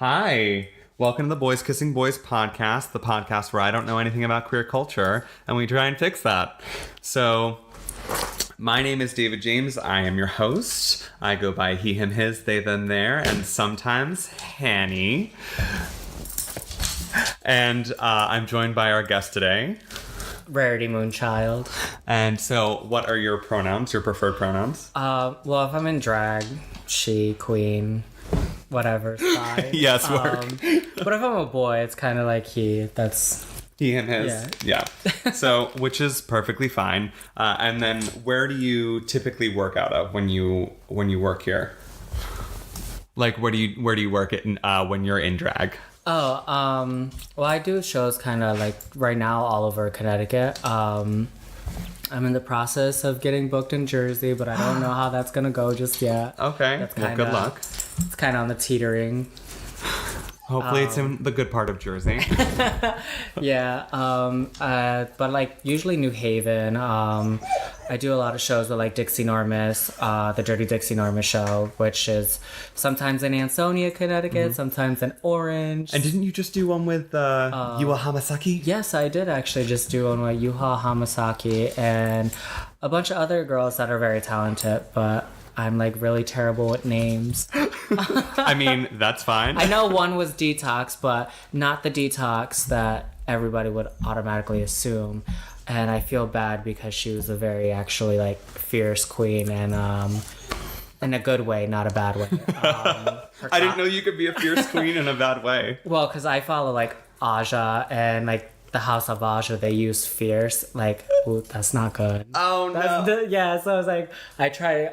Hi. Welcome to the Boys Kissing Boys podcast, the podcast where I don't know anything about queer culture, and we try and fix that. So, my name is David James. I am your host. I go by he, him, his, they, them, their, and sometimes Hanny. And I'm joined by our guest today, Rarity Moonshine. And so, what are your pronouns, your preferred pronouns? Well, if I'm in drag, she, queen, whatever, fine. Yes, work. But if I'm a boy, it's kind of like he. That's he, him, his. Yeah. So, which is perfectly fine. And then, where do you typically work out of when you work here? Like, where do you work at when you're in drag? Well, I do shows kind of like right now all over Connecticut. I'm in the process of getting booked in Jersey, but I don't know how that's gonna go just yet. Okay. Well, good luck. It's kind of on the teetering. Hopefully it's in the good part of Jersey. Yeah. But like usually New Haven. I do a lot of shows with like Dixie Normus, the Dirty Dixie Normus show, which is sometimes in Ansonia, Connecticut, sometimes in Orange. And didn't you just do one with Yuha Hamasaki? Yes, I did actually just do one with Yuha Hamasaki and a bunch of other girls that are very talented, but I'm like really terrible with names. I mean, that's fine. I know one was Detox, but not the Detox that everybody would automatically assume. And I feel bad because she was a very actually like fierce queen and in a good way, not a bad way. I didn't know you could be a fierce queen in a bad way. Well, because I follow like Aja and like the House of Aja, they use fierce. Like, ooh, that's not good. Oh no. So I was like, I try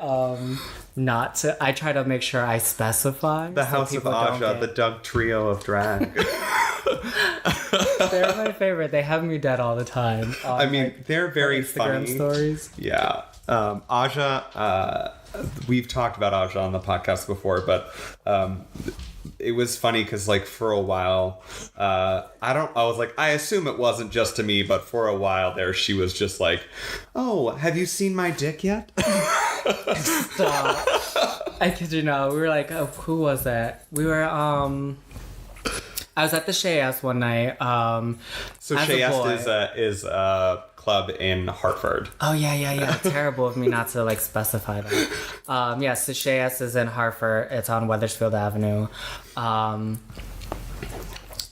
to make sure I specify. The House of Aja, the Doug trio of drag. They're my favorite. They have me dead all the time. I mean, like, they're very Instagram funny. Stories. Yeah. Aja, we've talked about Aja on the podcast before, but it was funny because like for a while, I was like, I assume it wasn't just to me, but for a while there, she was just like, oh, have you seen my dick yet? Stop. I kid you not. We were like, oh, who was that? We were, I was at the Shayas one night. So Shayas is a club in Hartford. Oh yeah. Terrible of me not to like specify that. Yes, the Shayas is in Hartford. It's on Wethersfield Avenue.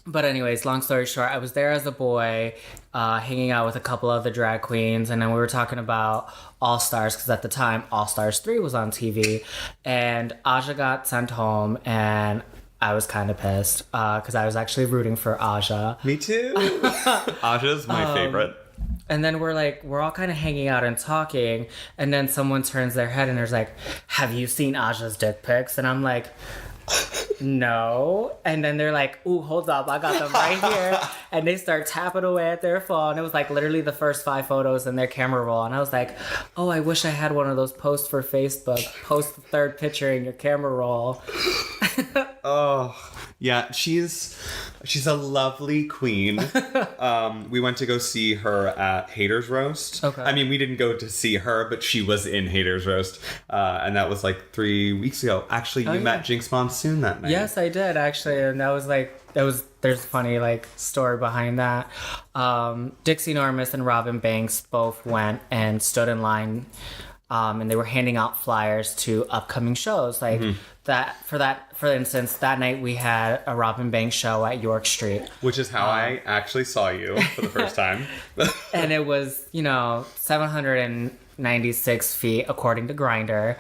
But anyways, long story short, I was there as a boy, hanging out with a couple other drag queens, and then we were talking about All Stars because at the time All Stars 3 was on TV, and Aja got sent home and I was kind of pissed because I was actually rooting for Aja. Me too. Aja's my favorite. And then we're all kind of hanging out and talking, and then someone turns their head and there's like, have you seen Aja's dick pics? And I'm like, no. And then they're like, ooh, hold up, I got them right here. And they start tapping away at their phone. It was like literally the first 5 photos in their camera roll. And I was like, oh, I wish I had one of those posts for Facebook. Post the third picture in your camera roll. Oh, yeah, she's a lovely queen. We went to go see her at Haters Roast. Okay. I mean, we didn't go to see her, but she was in Haters Roast. And that was like 3 weeks ago. Actually, you met Jinx Monsoon that night. Yes, I did, actually. And that was like, there's a funny like story behind that. Dixie Normus and Robin Banks both went and stood in line. And they were handing out flyers to upcoming shows. Like for instance, that night we had a Robin Banks show at York Street. Which is how I actually saw you for the first time. And it was, 796 feet according to Grindr.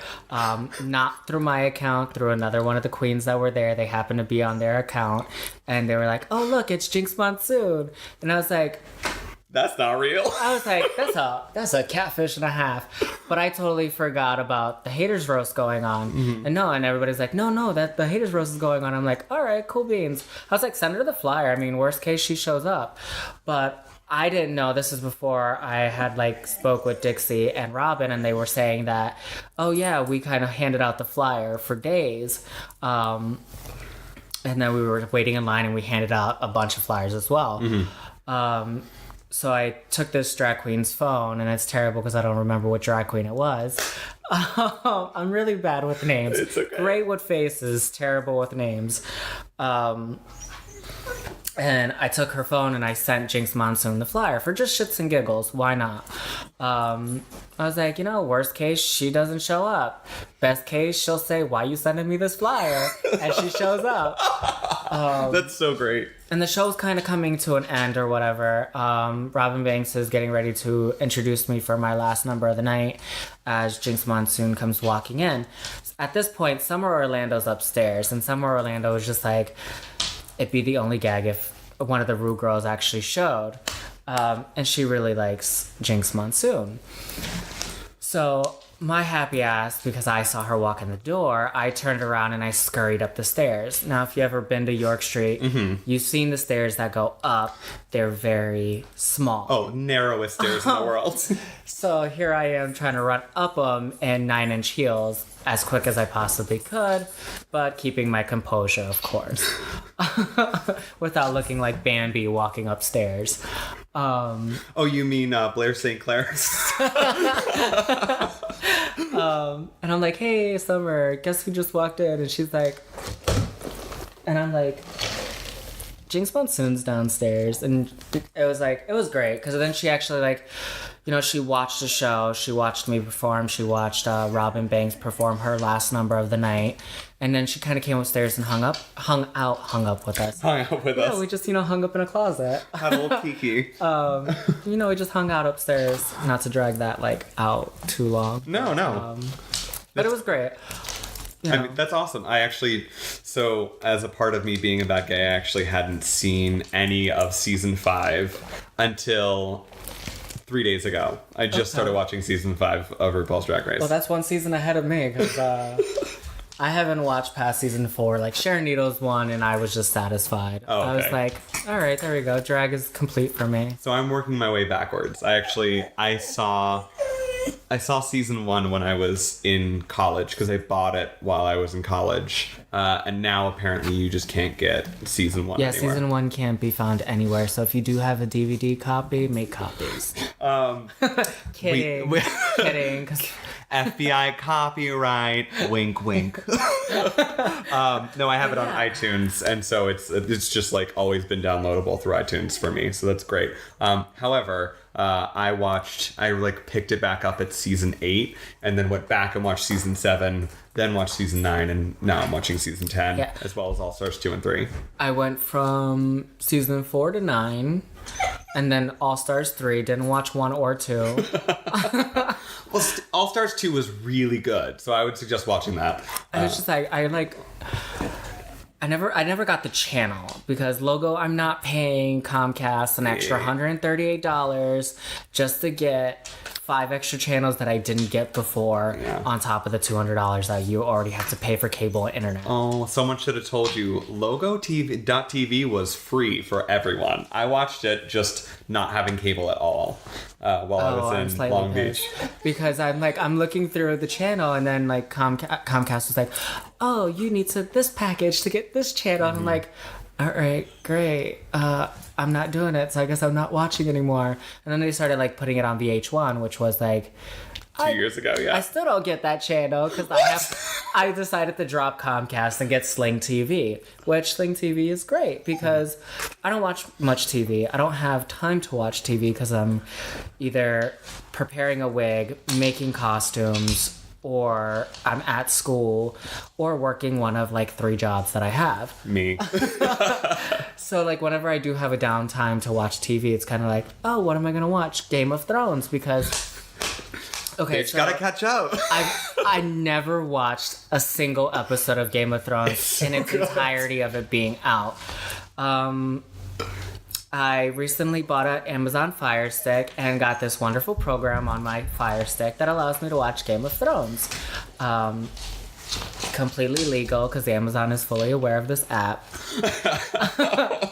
Not through my account, through another one of the queens that were there. They happened to be on their account. And they were like, oh, look, it's Jinx Monsoon. And I was like, that's not real. I was like, that's a catfish and a half. But I totally forgot about the Haters Roast going on. Mm-hmm. And everybody's like, no, that the Haters Roast is going on. I'm like, all right, cool beans. I was like, send her the flyer. I mean, worst case, she shows up. But I didn't know. This is before I had like spoke with Dixie and Robin, and they were saying that, oh yeah, we kind of handed out the flyer for days. And then we were waiting in line and we handed out a bunch of flyers as well. Mm-hmm. So I took this drag queen's phone, and it's terrible because I don't remember what drag queen it was. I'm really bad with names. It's okay. Great with faces, terrible with names. And I took her phone and I sent Jinx Monsoon the flyer for just shits and giggles. Why not? I was like, worst case, she doesn't show up. Best case, she'll say, why you sending me this flyer? And she shows up. That's so great. And the show's kind of coming to an end or whatever. Robin Banks is getting ready to introduce me for my last number of the night as Jinx Monsoon comes walking in. At this point, Summer Orlando's upstairs, and Summer Orlando was just like, it'd be the only gag if one of the Rue girls actually showed. And she really likes Jinx Monsoon. So my happy ass, because I saw her walk in the door, I turned around and I scurried up the stairs. Now, if you ever been to York Street, you've seen the stairs that go up. They're very small. Oh, narrowest stairs in the world. So here I am trying to run up them in 9-inch heels as quick as I possibly could, but keeping my composure, of course, without looking like Bambi walking upstairs. Oh, you mean Blair St. Clair? And I'm like, hey, Summer, guess who just walked in? And she's like, and I'm like, Jinx Monsoon's downstairs. And it was great, because then she actually she watched the show, she watched me perform, she watched Robin Banks perform her last number of the night, and then she kind of came upstairs and hung up with us. Hung out with us. Yeah, we just, hung up in a closet. Had a little kiki. We just hung out upstairs, not to drag that, out too long. No. But it was great. I mean, that's awesome. So as a part of me being a bad gay, I actually hadn't seen any of season 5 until 3 days ago. I just started watching season 5 of RuPaul's Drag Race. Well, that's one season ahead of me, because I haven't watched past season 4. Like, Sharon Needles won, and I was just satisfied. Oh, okay. I was like, all right, there we go. Drag is complete for me. So I'm working my way backwards. I saw season 1 when I was in college, because I bought it while I was in college. And now apparently you just can't get season 1 anywhere. Yeah, season 1 can't be found anywhere. So if you do have a DVD copy, make copies. Kidding. Kidding. FBI copyright. Wink, wink. No, I have it on iTunes, and so it's just always been downloadable through iTunes for me. So that's great. However, I picked it back up at season 8, and then went back and watched season 7, then watched season 9, and now I'm watching season 10, as well as All Stars 2 and 3. I went from season 4 to 9, and then All Stars 3. Didn't watch 1 or 2. Well, All Stars 2 was really good, so I would suggest watching that. I was just I never got the channel, because Logo, I'm not paying Comcast an extra $138 just to get 5 extra channels that I didn't get before, on top of the $200 that you already have to pay for cable and internet. Oh, someone should have told you LogoTV.tv was free for everyone. I watched it just not having cable at all while I was in Long Beach. Because I'm looking through the channel, and then Comcast was like, oh, you need this package to get this channel. And I'm like, all right, great. I'm not doing it, so I guess I'm not watching anymore. And then they started putting it on VH1, which was 2 years ago. Yeah, I still don't get that channel, because I decided to drop Comcast and get Sling TV, which Sling TV is great, because I don't watch much TV. I don't have time to watch TV, because I'm either preparing a wig, making costumes, or I'm at school, or working one of 3 jobs that I have. Me. So whenever I do have a downtime to watch TV, it's kind of oh, what am I gonna watch? Game of Thrones, because okay, so gotta catch up. I never watched a single episode of Game of Thrones in its entirety of it being out. I recently bought an Amazon Fire Stick and got this wonderful program on my Fire Stick that allows me to watch Game of Thrones. Completely legal, because Amazon is fully aware of this app.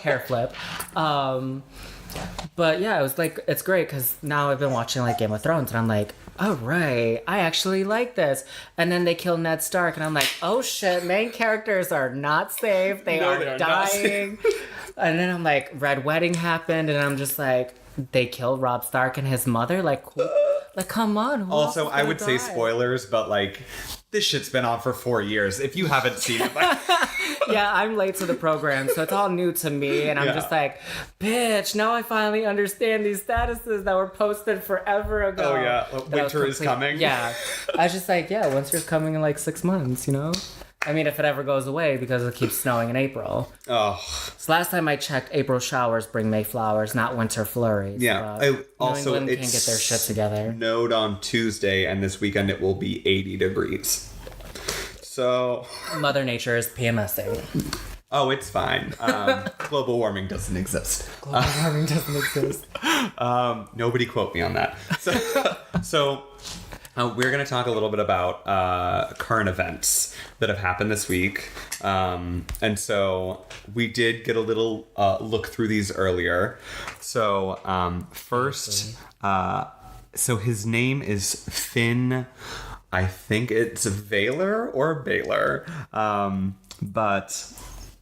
Hair flip. But yeah, it was it's great, because now I've been watching Game of Thrones, and I'm like, oh right, I actually like this. And then they kill Ned Stark, and I'm like, oh shit, main characters are not safe. They are dying. And then I'm like, Red Wedding happened, and I'm just like, they killed Robb Stark and his mother? Like, come on. Who Also, else is I gonna would say die? spoilers, but like, this shit's been on for 4 years. If you haven't seen it, like, Yeah, I'm late to the program, so it's all new to me, and I'm just like, bitch, now I finally understand these statuses that were posted forever ago. oh yeah, winter is coming. Yeah. I was just like, yeah, winter's coming in like 6 months, you know? I mean, if it ever goes away, because it keeps snowing in April. Oh. So last time I checked, April showers bring May flowers, not winter flurries. Yeah. New Also, England it's can't get their shit together. snowed on Tuesday, and this weekend it will be 80 degrees. So. Mother Nature is PMSing. Oh, it's fine. Global warming doesn't exist. Global warming doesn't exist. Nobody quote me on that. So we're going to talk a little bit about current events that have happened this week. And so we did get a little look through these earlier. So first, so his name is Finn. I think it's Valor or Baylor. But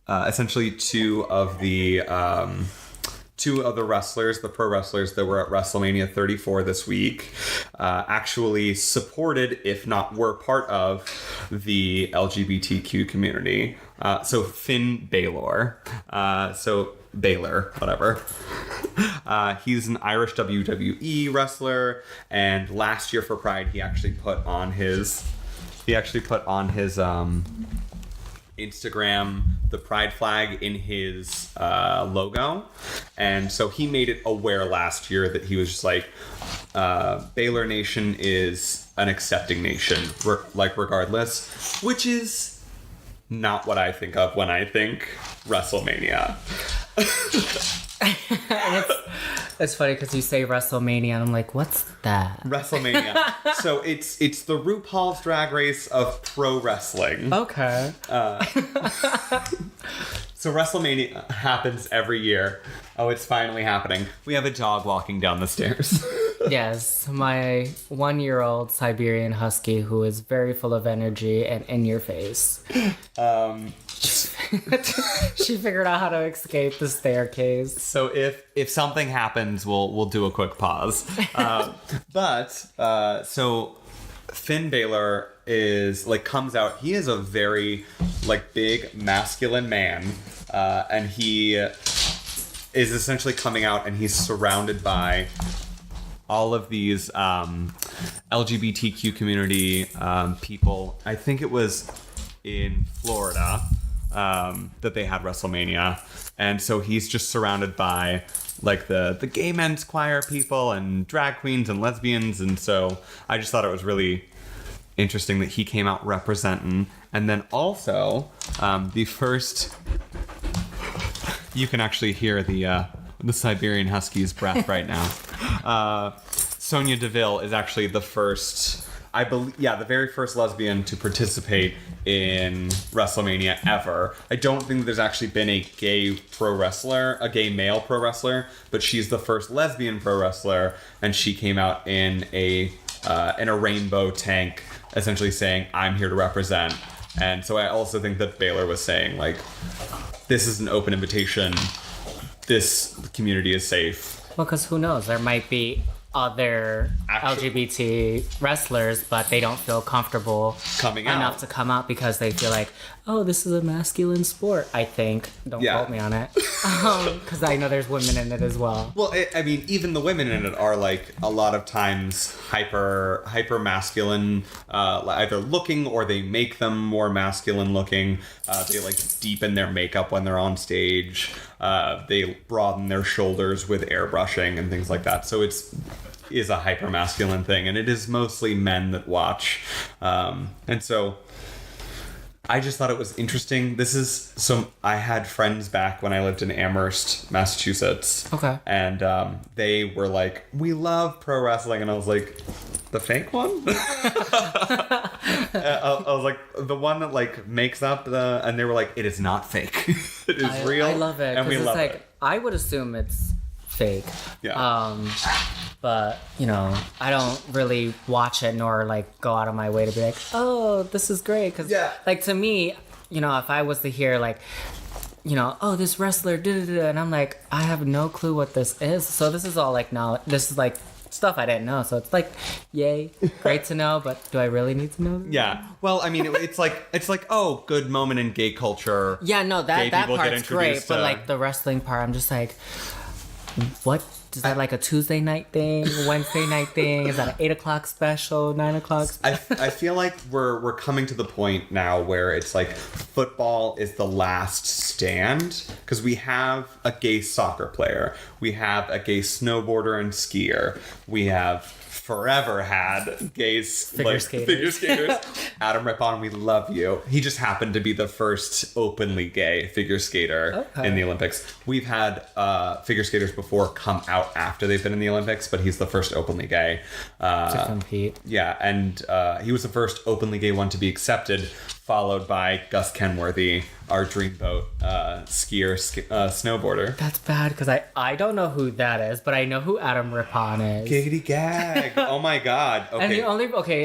essentially two of the wrestlers, the pro wrestlers that were at Wrestlemania 34 this week, actually supported, if not were part of, the LGBTQ community. So Finn Balor. So Baylor, whatever. He's an Irish WWE wrestler, and last year for Pride, he actually put on his Instagram the pride flag in his logo, and so he made it aware last year that he was just like, Baylor Nation is an accepting nation, regardless, which is not what I think of when I think Wrestlemania. It's funny because you say Wrestlemania, and I'm like, what's that? Wrestlemania. So it's the RuPaul's Drag Race of pro wrestling. Okay. So Wrestlemania happens every year. Oh, it's finally happening. We have a dog walking down the stairs. Yes, my 1-year-old Siberian Husky who is very full of energy and in your face. She figured out how to escape the staircase. So if something happens, we'll do a quick pause. So Finn Balor is comes out. He is a very big masculine man, and he is essentially coming out, and he's surrounded by all of these LGBTQ community people. I think it was in Florida that they had Wrestlemania, and so he's just surrounded by the gay men's choir people and drag queens and lesbians, and so I just thought it was really interesting that he came out representing. And then also the first, you can actually hear the Siberian Husky's breath right now. Sonya Deville is actually the first, I believe, the very first lesbian to participate in Wrestlemania ever. I don't think there's actually been a gay male pro wrestler, but she's the first lesbian pro wrestler, and she came out in a rainbow tank, essentially saying, "I'm here to represent." And so I also think that Baylor was saying, this is an open invitation. This community is safe. Well, because who knows? There might be other LGBT wrestlers, but they don't feel comfortable coming out enough to come out because they feel like, oh, this is a masculine sport, I think. Don't quote me on it. Because I know there's women in it as well. Well, even the women in it are a lot of times hyper masculine, either looking, or they make them more masculine looking. They deepen their makeup when they're on stage. They broaden their shoulders with airbrushing and things like that. So is a hyper masculine thing, and it is mostly men that watch. And so I just thought it was interesting. I had friends back when I lived in Amherst, Massachusetts. Okay. And they were like, "We love pro wrestling," and I was like, "The fake one?" I was like, "The one that makes up the," and they were like, "It is not fake. It is real." I love it, and we love it. I would assume it's fake. Yeah. But, I don't really watch it nor go out of my way to be like, oh, this is great. Because, to me, if I was to hear oh, this wrestler, and I'm like, I have no clue what this is. So this is all now, this is stuff I didn't know. So it's like, yay, great to know. But do I really need to know? Yeah. Well, I mean, it's like, oh, good moment in gay culture. Yeah, no, that part's great. But to... like the wrestling part, I'm just like, what? Is that like a Tuesday night thing, Wednesday night thing? Is that an 8 o'clock special, 9 o'clock special? I feel like we're coming to the point now where it's like football is the last stand, because we have a gay soccer player, we have a gay snowboarder and skier, we have forever had gays figure skaters. Adam Rippon, we love you. He just happened to be the first openly gay figure skater in the Olympics. We've had figure skaters before come out after they've been in the Olympics, but he's the first openly gay to compete. Yeah, and he was the first openly gay one to be accepted, followed by Gus Kenworthy, our dreamboat skier, snowboarder. That's bad, because I don't know who that is, but I know who Adam Rippon is. Giggity gag. Oh my god. Okay.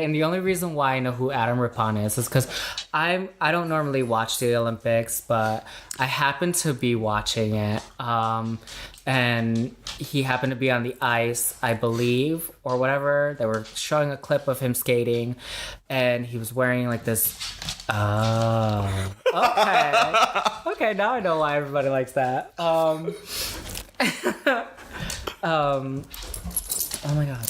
And the only reason why I know who Adam Rippon is because I don't normally watch the Olympics, but I happened to be watching it. And he happened to be on the ice, I believe, or whatever. They were showing a clip of him skating, and he was wearing like this. Oh, okay. Okay, now I know why everybody likes that. Oh my god.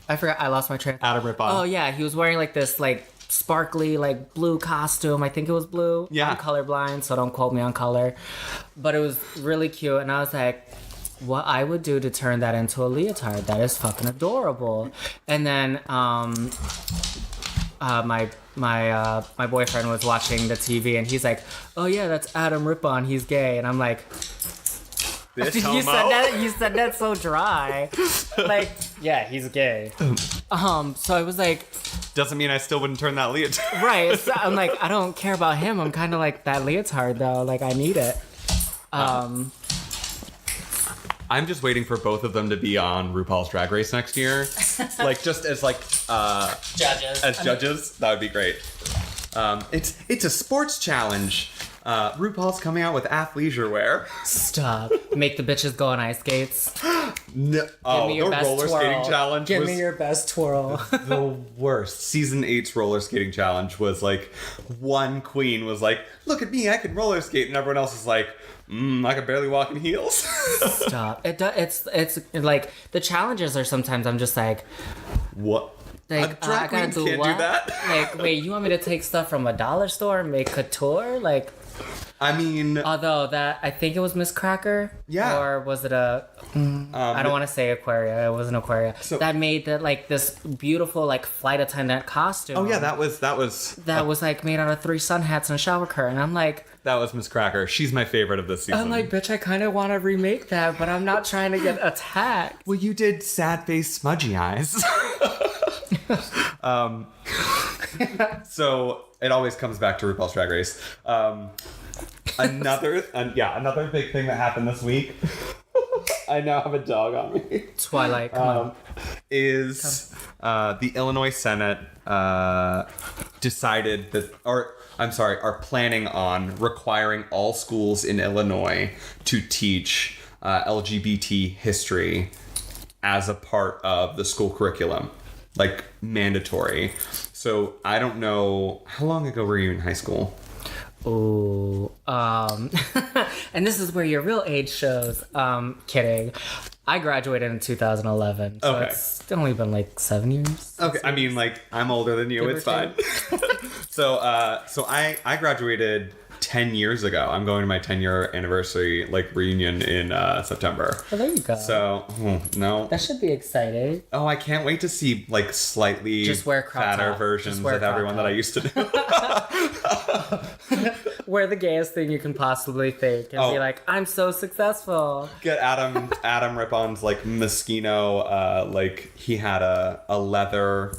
I forgot. I lost my train. Adam Rippon. Oh yeah, he was wearing like this like sparkly like blue costume. I think it was blue. Yeah. I'm colorblind, so don't quote me on color. But it was really cute, and I was like, what I would do to turn that into a leotard. That is fucking adorable. And then my boyfriend was watching the TV, and he's like, oh yeah, that's Adam Rippon, he's gay. And I'm like, this you said that so dry. Like, yeah, he's gay. So I was like, doesn't mean I still wouldn't turn that leotard. Right. So I'm like, I don't care about him. I'm kind of like that leotard though. Like, I need it. I'm just waiting for both of them to be on RuPaul's Drag Race next year. Like, just as like judges. As judges, that would be great. It's a sports challenge. RuPaul's coming out with athleisure wear. Stop. Make the bitches go on ice skates. No. Oh, the roller skating challenge Give me your best twirl. The worst. Season 8's roller skating challenge was like, one queen was like, look at me, I can roller skate. And everyone else is like, I can barely walk in heels. Stop. It's like, the challenges are sometimes I'm just like, what? Like, a drag queen can't do that. Like, wait, you want me to take stuff from a dollar store and make couture? Like, I mean, although that, I think it was Miss Cracker. Yeah. Or was it a? I don't want to say Aquaria. It wasn't Aquaria. So, that made that this beautiful like flight attendant costume. Oh yeah, that was like made out of 3 sun hats and a shower curtain. I'm like, that was Miss Cracker. She's my favorite of this season. I'm like, bitch, I kind of want to remake that, but I'm not trying to get attacked. Well, you did sad face, smudgy eyes. So it always comes back to RuPaul's Drag Race. Another big thing that happened this week. I now have a dog on me. Twilight, come on. Is the Illinois Senate decided that, are planning on requiring all schools in Illinois to teach LGBT history as a part of the school curriculum, like mandatory. So I don't know, how long ago were you in high school? Oh, and this is where your real age shows. Kidding. I graduated in 2011, so okay. It's only been like 7 years. Okay, I mean, like, I'm older than you, it's fine. So I graduated 10 years ago. I'm going to my 10-year anniversary, like, reunion in September. Oh, there you go. So, no. That should be exciting. Oh, I can't wait to see, like, slightly just wear crop fatter top. versions of everyone that I used to do. Wear the gayest thing you can possibly think and be like, I'm so successful. Get Adam Rippon's, like, Moschino, like, he had a leather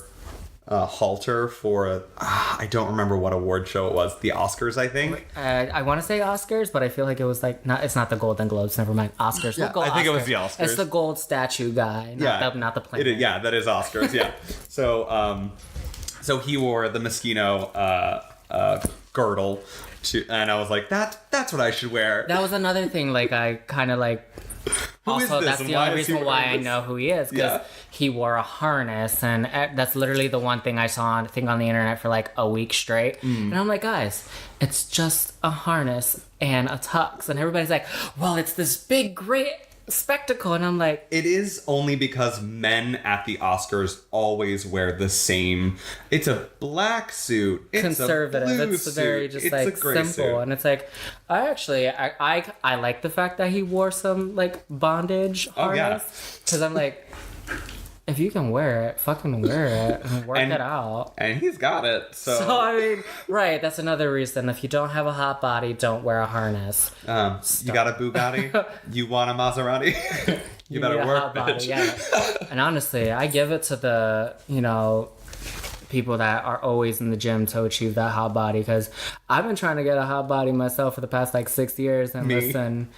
halter for I don't remember what award show it was. The Oscars, I think. I want to say Oscars, but I feel like it was like it's not the Golden Globes. Never mind. Oscars. Yeah, I think it was the Oscars. It's the gold statue guy, not the planet. Yeah, that is Oscars. Yeah. So he wore the Moschino girdle and I was like, that's what I should wear. That was another thing. Like I kind of like. Also, that's the only reason why I know who he is, because he wore a harness, and that's literally the one thing I saw on the internet for like a week straight. And I'm like, guys, it's just a harness and a tux, and everybody's like, well, it's this big, great spectacle, and I'm like, it is only because men at the Oscars always wear the same. It's a black suit. It's conservative. A blue it's very just suit. like simple, suit. And it's like, I like the fact that he wore some like bondage harness, because I'm like, if you can wear it, fucking wear it and work it out. And he's got it. So I mean, right, that's another reason. If you don't have a hot body, don't wear a harness. You got a Bugatti? You want a Maserati? you better work, bitch. Yeah. And honestly, I give it to the, people that are always in the gym to achieve that hot body, because I've been trying to get a hot body myself for the past like 6 years, and listen,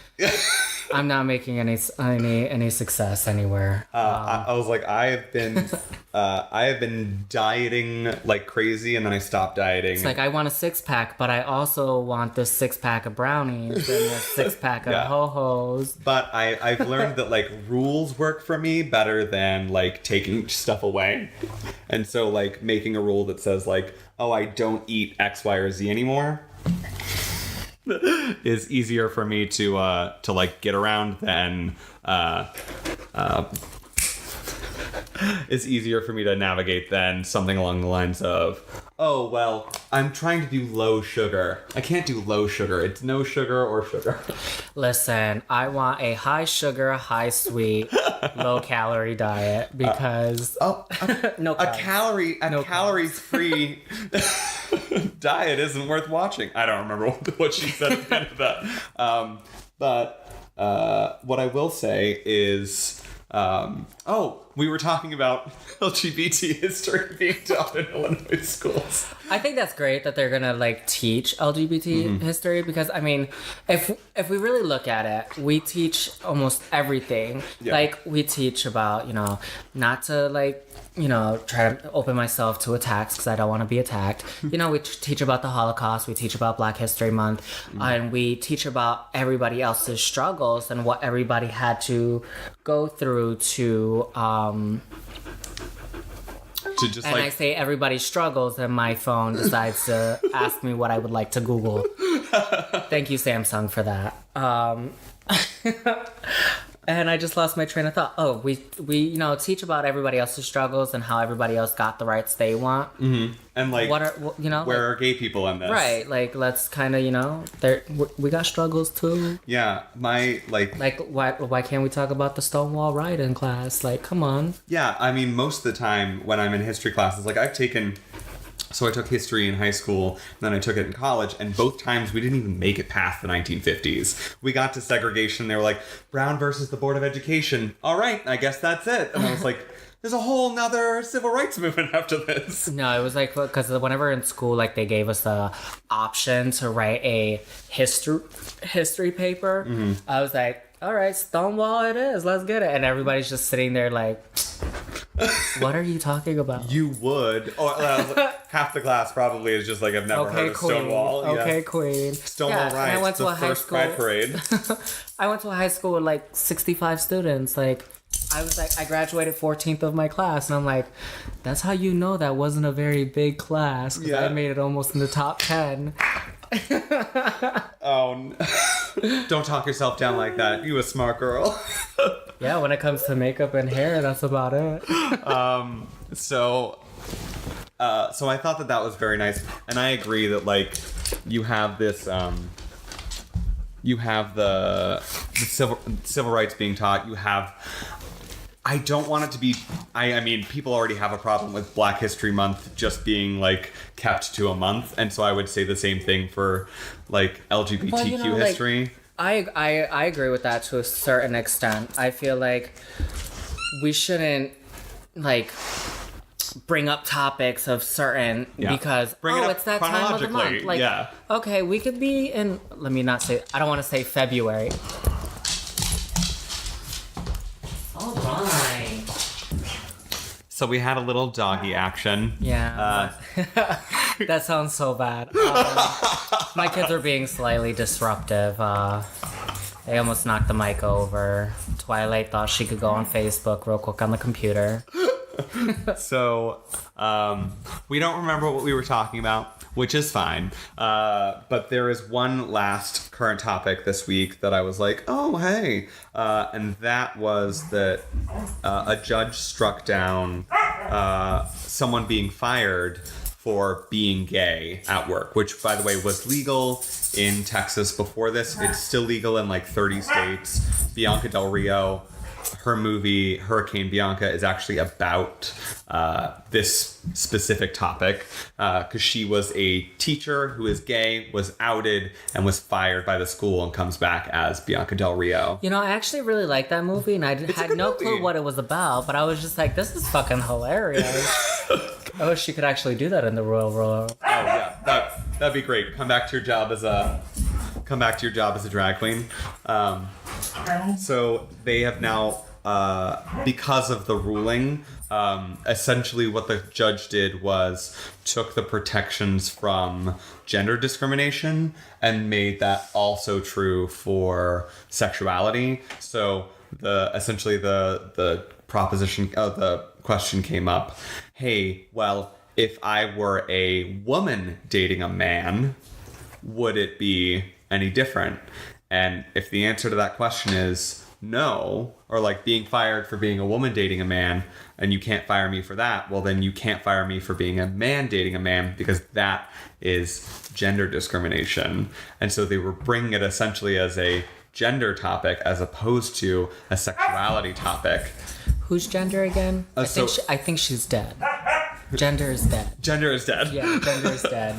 I'm not making any success anywhere. I was like, I have been dieting like crazy, and then I stopped dieting. It's like, I want a 6-pack, but I also want this 6-pack of brownies and this 6-pack of ho-hos. But I've learned that like rules work for me better than like taking stuff away. And so like making a rule that says like, oh, I don't eat X, Y, or Z anymore is easier for me to like get around than it's easier for me to navigate than something along the lines of, oh, well, I'm trying to do low sugar. I can't do low sugar. It's no sugar or sugar. Listen, I want a high sugar, high sweet, low calorie diet, because no calorie free diet isn't worth watching. I don't remember what she said at the end of that. But what I will say is, we were talking about LGBT history being taught in Illinois schools. I think that's great that they're gonna like teach LGBT history, because I mean, if we really look at it, we teach almost everything. Yeah. Like we teach about not to like try to open myself to attacks because I don't want to be attacked. We teach about the Holocaust, we teach about Black History Month, and we teach about everybody else's struggles and what everybody had to go through to just and I say everybody struggles, and my phone decides to ask me what I would like to Google. Thank you, Samsung, for that. And I just lost my train of thought. Oh, we teach about everybody else's struggles and how everybody else got the rights they want. Mm-hmm. And like, where are gay people in this? Right. Like, let's kind of, we got struggles too. Yeah. Why can't we talk about the Stonewall riot in class? Like, come on. Yeah. I mean, most of the time when I'm in history classes, like so I took history in high school, and then I took it in college, and both times we didn't even make it past the 1950s. We got to segregation, they were like, Brown versus the Board of Education. All right, I guess that's it. And I was like, there's a whole nother civil rights movement after this. No, it was like, because whenever in school, like, they gave us the option to write a history paper, I was like, all right, Stonewall it is, let's get it. And everybody's just sitting there like, what are you talking about? You would. Half the class probably is just like, I've never heard of Stonewall. Okay, yes. Queen. Stonewall riots, I went to the first Pride Parade. I went to a high school with like 65 students. Like, I graduated 14th of my class, and I'm like, that's how you know that wasn't a very big class, because I made it almost in the top 10. Oh, don't talk yourself down like that. You a smart girl. Yeah, when it comes to makeup and hair, that's about it. So I thought that was very nice, and I agree that like you have this you have the civil rights being taught. You have. I don't want it to be. I mean, people already have a problem with Black History Month just being like kept to a month, and so I would say the same thing for like LGBTQ history. Like, I agree with that to a certain extent. I feel like we shouldn't like bring up topics of certain because it's that time of the month. Like, okay, we could be in. Let me not say. I don't want to say February. All right. So we had a little doggy action. Yeah. That sounds so bad. My kids are being slightly disruptive. They almost knocked the mic over. Twilight thought she could go on Facebook real quick on the computer. So, we don't remember what we were talking about, which is fine. But there is one last current topic this week that I was like, oh, hey. And that was that a judge struck down someone being fired for being gay at work, which, by the way, was legal in Texas before this. It's still legal in like 30 states. Bianca Del Rio, her movie Hurricane Bianca is actually about this specific topic because she was a teacher who is gay, was outed, and was fired by the school and comes back as Bianca Del Rio. You know, I actually really liked that movie, and I had no clue what it was about, but I was just like, this is fucking hilarious. I wish you could actually do that in the Royal Royal. Oh yeah, that'd be great. Come back to your job as a drag queen. So they have now, because of the ruling, essentially what the judge did was took the protections from gender discrimination and made that also true for sexuality. So the question came up, hey, well, if I were a woman dating a man, would it be any different? And if the answer to that question is no, or like being fired for being a woman dating a man, and you can't fire me for that, well, then you can't fire me for being a man dating a man, because that is gender discrimination. And so they were bringing it essentially as a gender topic as opposed to a sexuality topic. Who's gender again? I think she's dead. Gender is dead. Gender is dead. Yeah, gender is dead.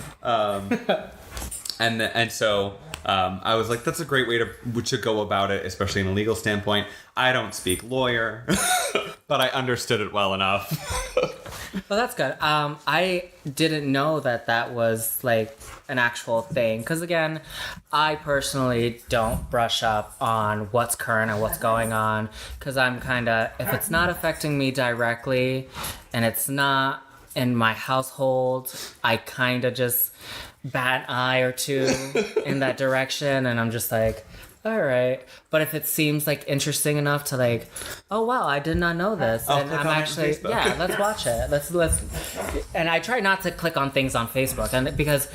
And so I was like, that's a great way to go about it, especially in a legal standpoint. I don't speak lawyer, but I understood it well enough. Well, that's good. I didn't know that was like an actual thing. Because again, I personally don't brush up on what's current and what's going on. Because I'm kind of, if it's not affecting me directly and it's not in my household, I kind of just bat an eye or two in that direction. And I'm just like, all right. But if it seems like interesting enough to like, oh wow, I did not know this, and I'm actually, yeah, let's watch it. Let's. And I try not to click on things on Facebook, and because,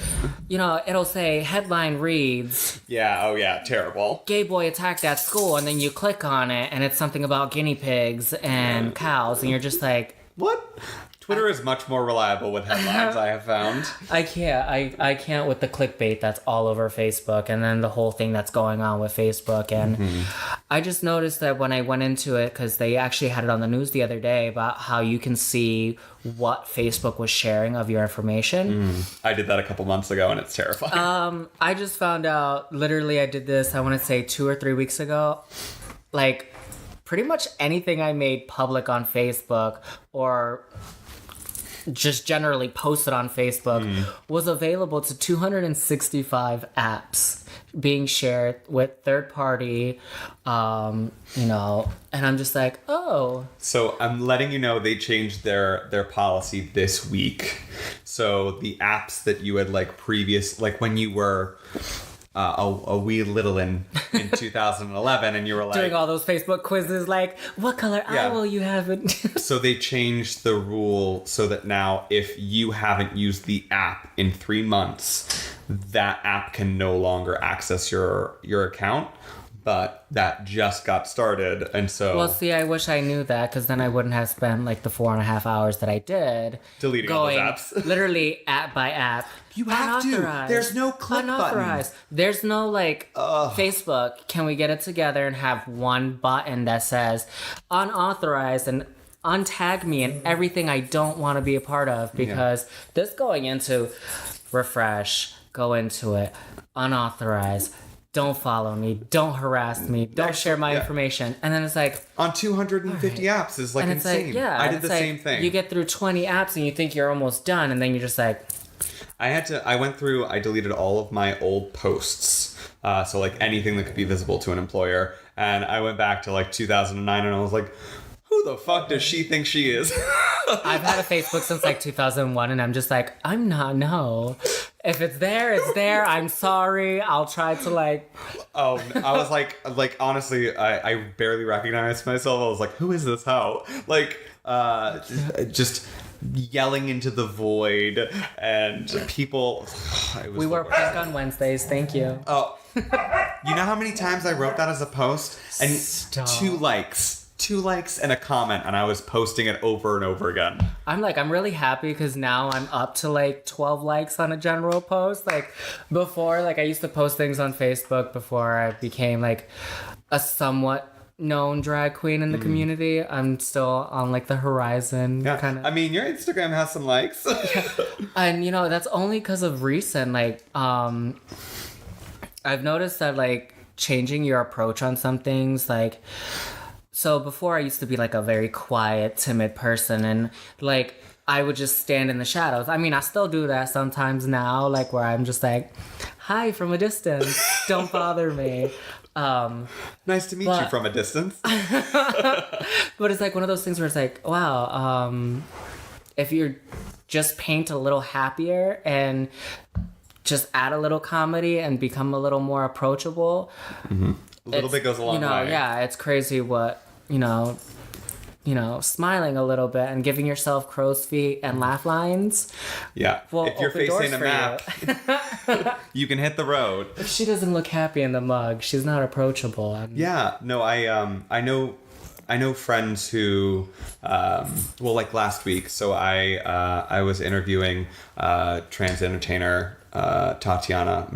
you know, it'll say headline reads. Yeah. Oh yeah. Terrible. Gay boy attacked at school, and then you click on it, and it's something about guinea pigs and cows, and you're just like, what? Twitter is much more reliable with headlines, I have found. I can't with the clickbait that's all over Facebook, and then the whole thing that's going on with Facebook. And I just noticed that when I went into it, because they actually had it on the news the other day about how you can see what Facebook was sharing of your information. I did that a couple months ago, and it's terrifying. I just found out, literally I did this, I want to say 2 or 3 weeks ago, like pretty much anything I made public on Facebook or just generally posted on Facebook was available to 265 apps being shared with third party, you know, and I'm just like, oh. So I'm letting you know they changed their policy this week. So the apps that you had like when you were a wee little in 2011, and you were like doing all those Facebook quizzes like, what color eye will you have? So they changed the rule so that now if you haven't used the app in 3 months, that app can no longer access your account. But that just got started, and so... Well, see, I wish I knew that, because then I wouldn't have spent, like, the 4.5 hours that I did... deleting all those apps. Literally, app by app. You have to! There's no click button. There's no, like, Facebook, can we get it together and have one button that says unauthorized and untag me and everything I don't want to be a part of, because this going into refresh, go into it, unauthorized... Don't follow me. Don't harass me. Don't share my information. And then it's like... On 250 apps is like and insane. Like, I did the same thing. You get through 20 apps and you think you're almost done. And then you're just like... I deleted all of my old posts. So like anything that could be visible to an employer. And I went back to like 2009 and I was like... Who the fuck does she think she is? I've had a Facebook since like 2001 and I'm just like, I'm not, no. If it's there, it's there. I'm sorry. I'll try to like. Oh, I was like honestly, I barely recognized myself. I was like, who is this hoe? Like, just yelling into the void and people. We were pink on Wednesdays. Thank you. Oh, you know how many times I wrote that as a post? And Stop. 2 likes and a comment, and I was posting it over and over again. I'm really happy because now I'm up to like 12 likes on a general post. Like before, like I used to post things on Facebook before I became like a somewhat known drag queen in the community. I'm still on like the horizon kind of. I mean, your Instagram has some likes. And you know, that's only because of recent, like, I've noticed that like changing your approach on some things, like, so before I used to be like a very quiet, timid person, and like I would just stand in the shadows. I mean, I still do that sometimes now, like where I'm just like, hi from a distance, don't bother me. Nice to meet you from a distance. But it's like one of those things where it's like, wow, if you just paint a little happier and just add a little comedy and become a little more approachable. Mm-hmm. A little bit goes a long way. Yeah, it's crazy what, smiling a little bit and giving yourself crow's feet and laugh lines. Yeah. Well, if you're facing a map, you can hit the road. If she doesn't look happy in the mug, she's not approachable. Yeah. No, I know friends who, like last week. So I was interviewing trans entertainer Tatiana.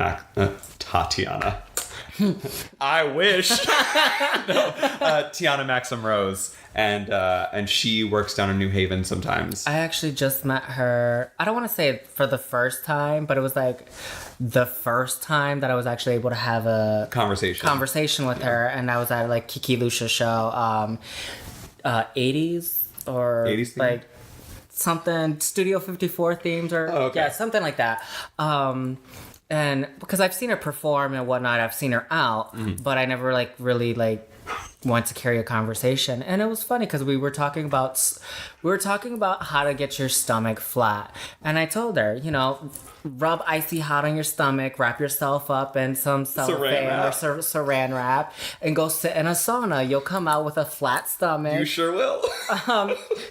I wish. Tiana Maxim Rose, and she works down in New Haven sometimes. I actually just met her. I don't want to say for the first time, but it was like the first time that I was actually able to have a conversation with her, and I was at like Kiki Lucia's show, 80s or 80s like something Studio 54 themed or something like that. And because I've seen her perform and whatnot, I've seen her out, but I never like really like went to carry a conversation. And it was funny because we were talking about how to get your stomach flat. And I told her, rub icy hot on your stomach, wrap yourself up in some cellophane or saran wrap, and go sit in a sauna. You'll come out with a flat stomach. You sure will.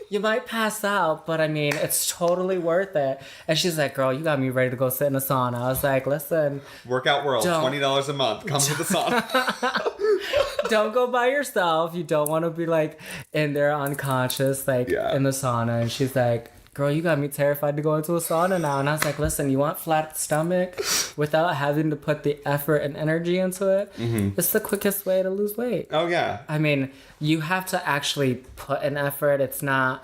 You might pass out, but I mean, it's totally worth it. And she's like, girl, you got me ready to go sit in a sauna. I was like, listen. Workout World, $20 a month. Come to the sauna. Don't go by yourself. You don't want to be like in there unconscious, like in the sauna. And she's like, girl, you got me terrified to go into a sauna now. And I was like, listen, you want flat stomach without having to put the effort and energy into it? Mm-hmm. It's the quickest way to lose weight. Oh, yeah. I mean, you have to actually put an effort. It's not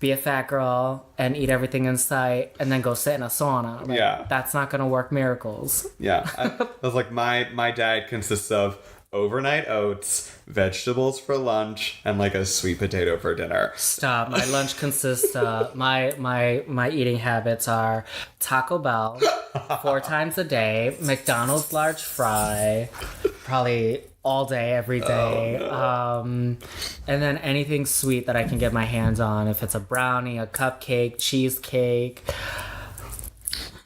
be a fat girl and eat everything in sight and then go sit in a sauna. Like, that's not going to work miracles. Yeah. I was like, my diet consists of overnight oats, vegetables for lunch, and like a sweet potato for dinner. Stop. My lunch consists my eating habits are Taco Bell 4 times a day, McDonald's large fry, probably all day, every day. Oh, no. And then anything sweet that I can get my hands on. If it's a brownie, a cupcake, cheesecake.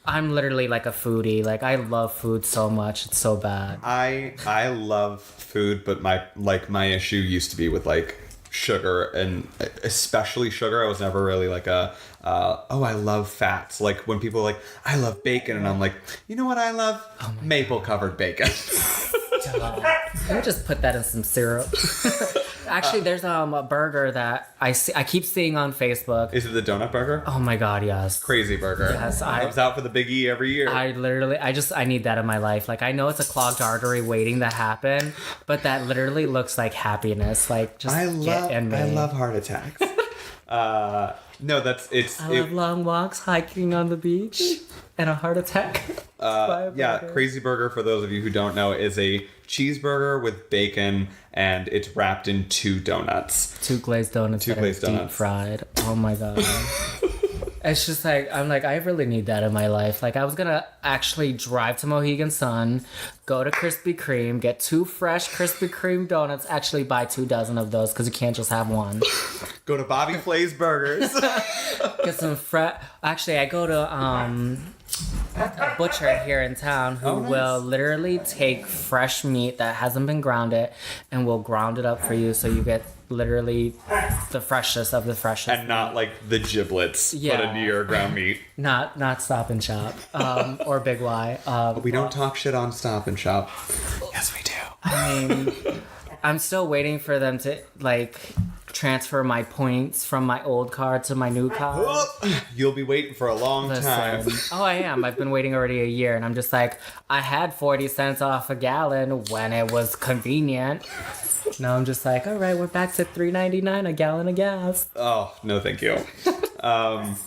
I'm literally like a foodie. Like, I love food so much. It's so bad. I love food, but my issue used to be with like sugar, and especially sugar. I was never really like I love fats. Like when people are like, I love bacon, and I'm like, you know what I love? Maple covered bacon. Let me just put that in some syrup. Actually, there's a burger that I keep seeing on Facebook. Is it the donut burger? Oh my god, yes. Crazy burger. Yes, comes out for the Big E every year. I need that in my life. Like, I know it's a clogged artery waiting to happen, but that literally looks like happiness. Like, just get in me. I love heart attacks. No, I love long walks, hiking on the beach, and a heart attack. Crazy burger, for those of you who don't know, is a cheeseburger with bacon, and it's wrapped in 2 donuts. 2 glazed donuts. Deep fried. Oh my god. It's just like, I'm like, I really need that in my life. Like, I was gonna actually drive to Mohegan Sun, go to Krispy Kreme, get 2 fresh Krispy Kreme donuts, actually buy 2 dozen of those because you can't just have one. Go to Bobby Flay's Burgers. Get some fresh. Actually, I go to a butcher here in town who will literally take fresh meat that hasn't been grounded and will ground it up for you so you get literally the freshest of the freshest. And not like the giblets put into your ground meat. Not Stop and Shop or Big Y. We don't talk shit on Stop and Shop. Yes, we do. I mean, I'm still waiting for them to like transfer my points from my old card to my new card. You'll be waiting for a long time. Oh, I am. I've been waiting already a year, and I'm just like, I had 40 cents off a gallon when it was convenient. Now I'm just like, all right, we're back to $3.99 a gallon of gas. Oh, no, thank you. And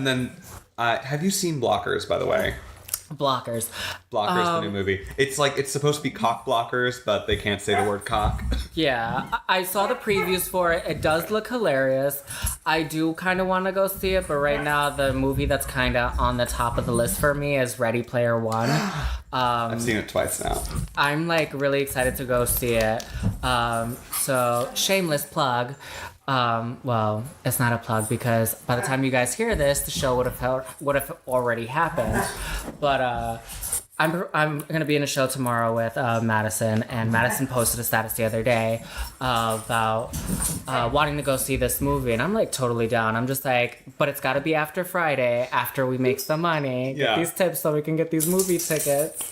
then, have you seen Blockers, by the way? Blockers, the new movie. It's like, it's supposed to be cock blockers, but they can't say the word cock. Yeah, I saw the previews for it. It does look hilarious. I do kind of want to go see it, but right now the movie that's kind of on the top of the list for me is Ready Player One. I've seen it twice now. I'm like really excited to go see it. So shameless plug. Well, it's not a plug because by the time you guys hear this, the show would have already happened. But I'm gonna be in a show tomorrow with Madison, and Madison posted a status the other day about wanting to go see this movie, and I'm like totally down. I'm just like, but it's got to be after Friday, after we make some money, get these tips so we can get these movie tickets.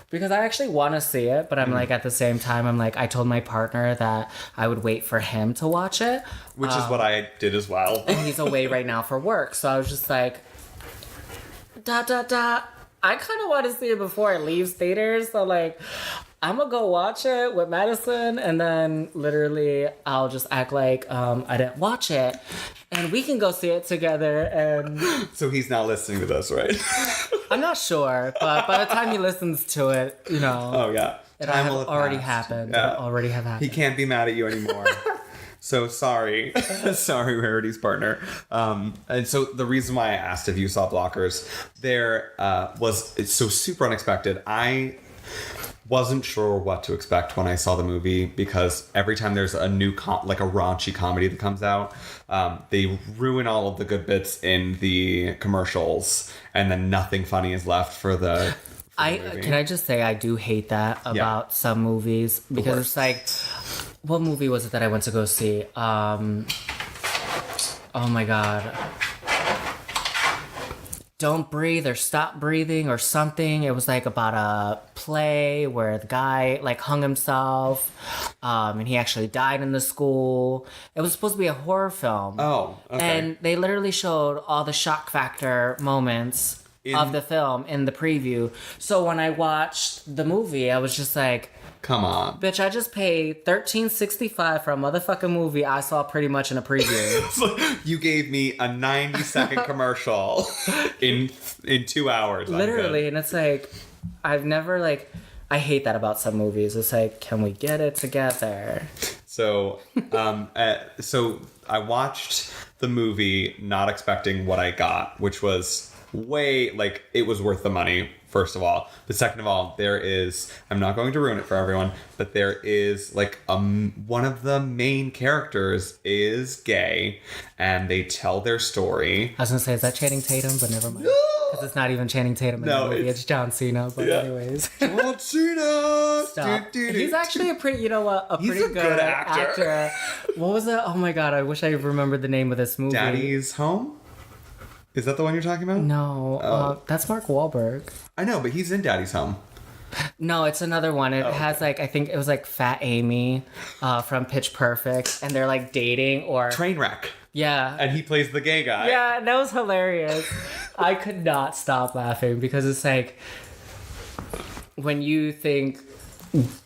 Because I actually want to see it, but I'm like, at the same time, I'm like, I told my partner that I would wait for him to watch it. Which is what I did as well. And he's away right now for work. So I was just like, I kind of want to see it before it leaves theaters. So like, I'm going to go watch it with Madison. And then literally I'll just act like I didn't watch it. And we can go see it together. And so he's not listening to this, right? I'm not sure, but by the time he listens to it, you know. Oh, yeah. Time will have already happened. Yeah. It'll already have happened. He can't be mad at you anymore. So sorry. Sorry, Rarity's partner. And so the reason why I asked if you saw Blockers, it's so super unexpected. I wasn't sure what to expect when I saw the movie because every time there's a new like a raunchy comedy that comes out, they ruin all of the good bits in the commercials, and then nothing funny is left for the. Can I just say I do hate that about some movies because it's like, what movie was it that I went to go see? Oh my god. Don't Breathe or Stop Breathing or something. It was like about a play where the guy like hung himself and he actually died in the school. It was supposed to be a horror film. Oh, okay. And they literally showed all the shock factor moments of the film in the preview. So when I watched the movie, I was just like, come on. Bitch, I just paid $13.65 for a motherfucking movie I saw pretty much in a preview. You gave me a 90-second commercial in 2 hours. Literally, and it's like, I've never, like, I hate that about some movies. It's like, can we get it together? So, so I watched the movie not expecting what I got, which was it was worth the money. First of all, but second of all, I'm not going to ruin it for everyone, but there is like one of the main characters is gay and they tell their story. I was gonna say, is that Channing Tatum? But never mind. Because it's not even Channing Tatum in the movie. It's John Cena, but anyways. John Cena! Stop. He's actually a pretty good actor. What was that? Oh my god, I wish I remembered the name of this movie. Daddy's Home? Is that the one you're talking about? No, that's Mark Wahlberg. I know, but he's in Daddy's Home. No, it's another one. It has like, I think it was like Fat Amy from Pitch Perfect, and they're like dating or Trainwreck. Yeah. And he plays the gay guy. Yeah, that was hilarious. I could not stop laughing because it's like when you think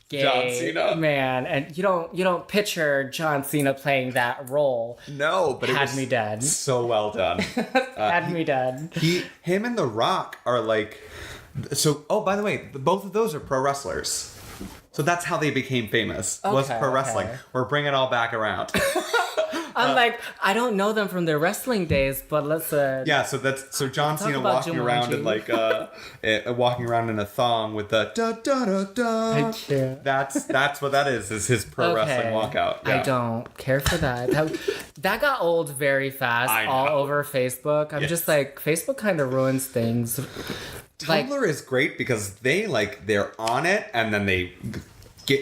gay John Cena, man, and you don't picture John Cena playing that role. No, but it was me dead. So well done. Had me dead. Him and The Rock are like. So, oh, by the way, both of those are pro wrestlers. So that's how they became famous, was pro wrestling. We're bringing it all back around. I'm like, I don't know them from their wrestling days, but let's... yeah, so John Cena walking around in like, walking around in a thong with the da-da-da-da. I can't. That's what that is his pro wrestling walkout. Yeah. I don't care for that. That got old very fast all over Facebook. I'm just like, Facebook kind of ruins things. Tumblr is great because they're on it and then they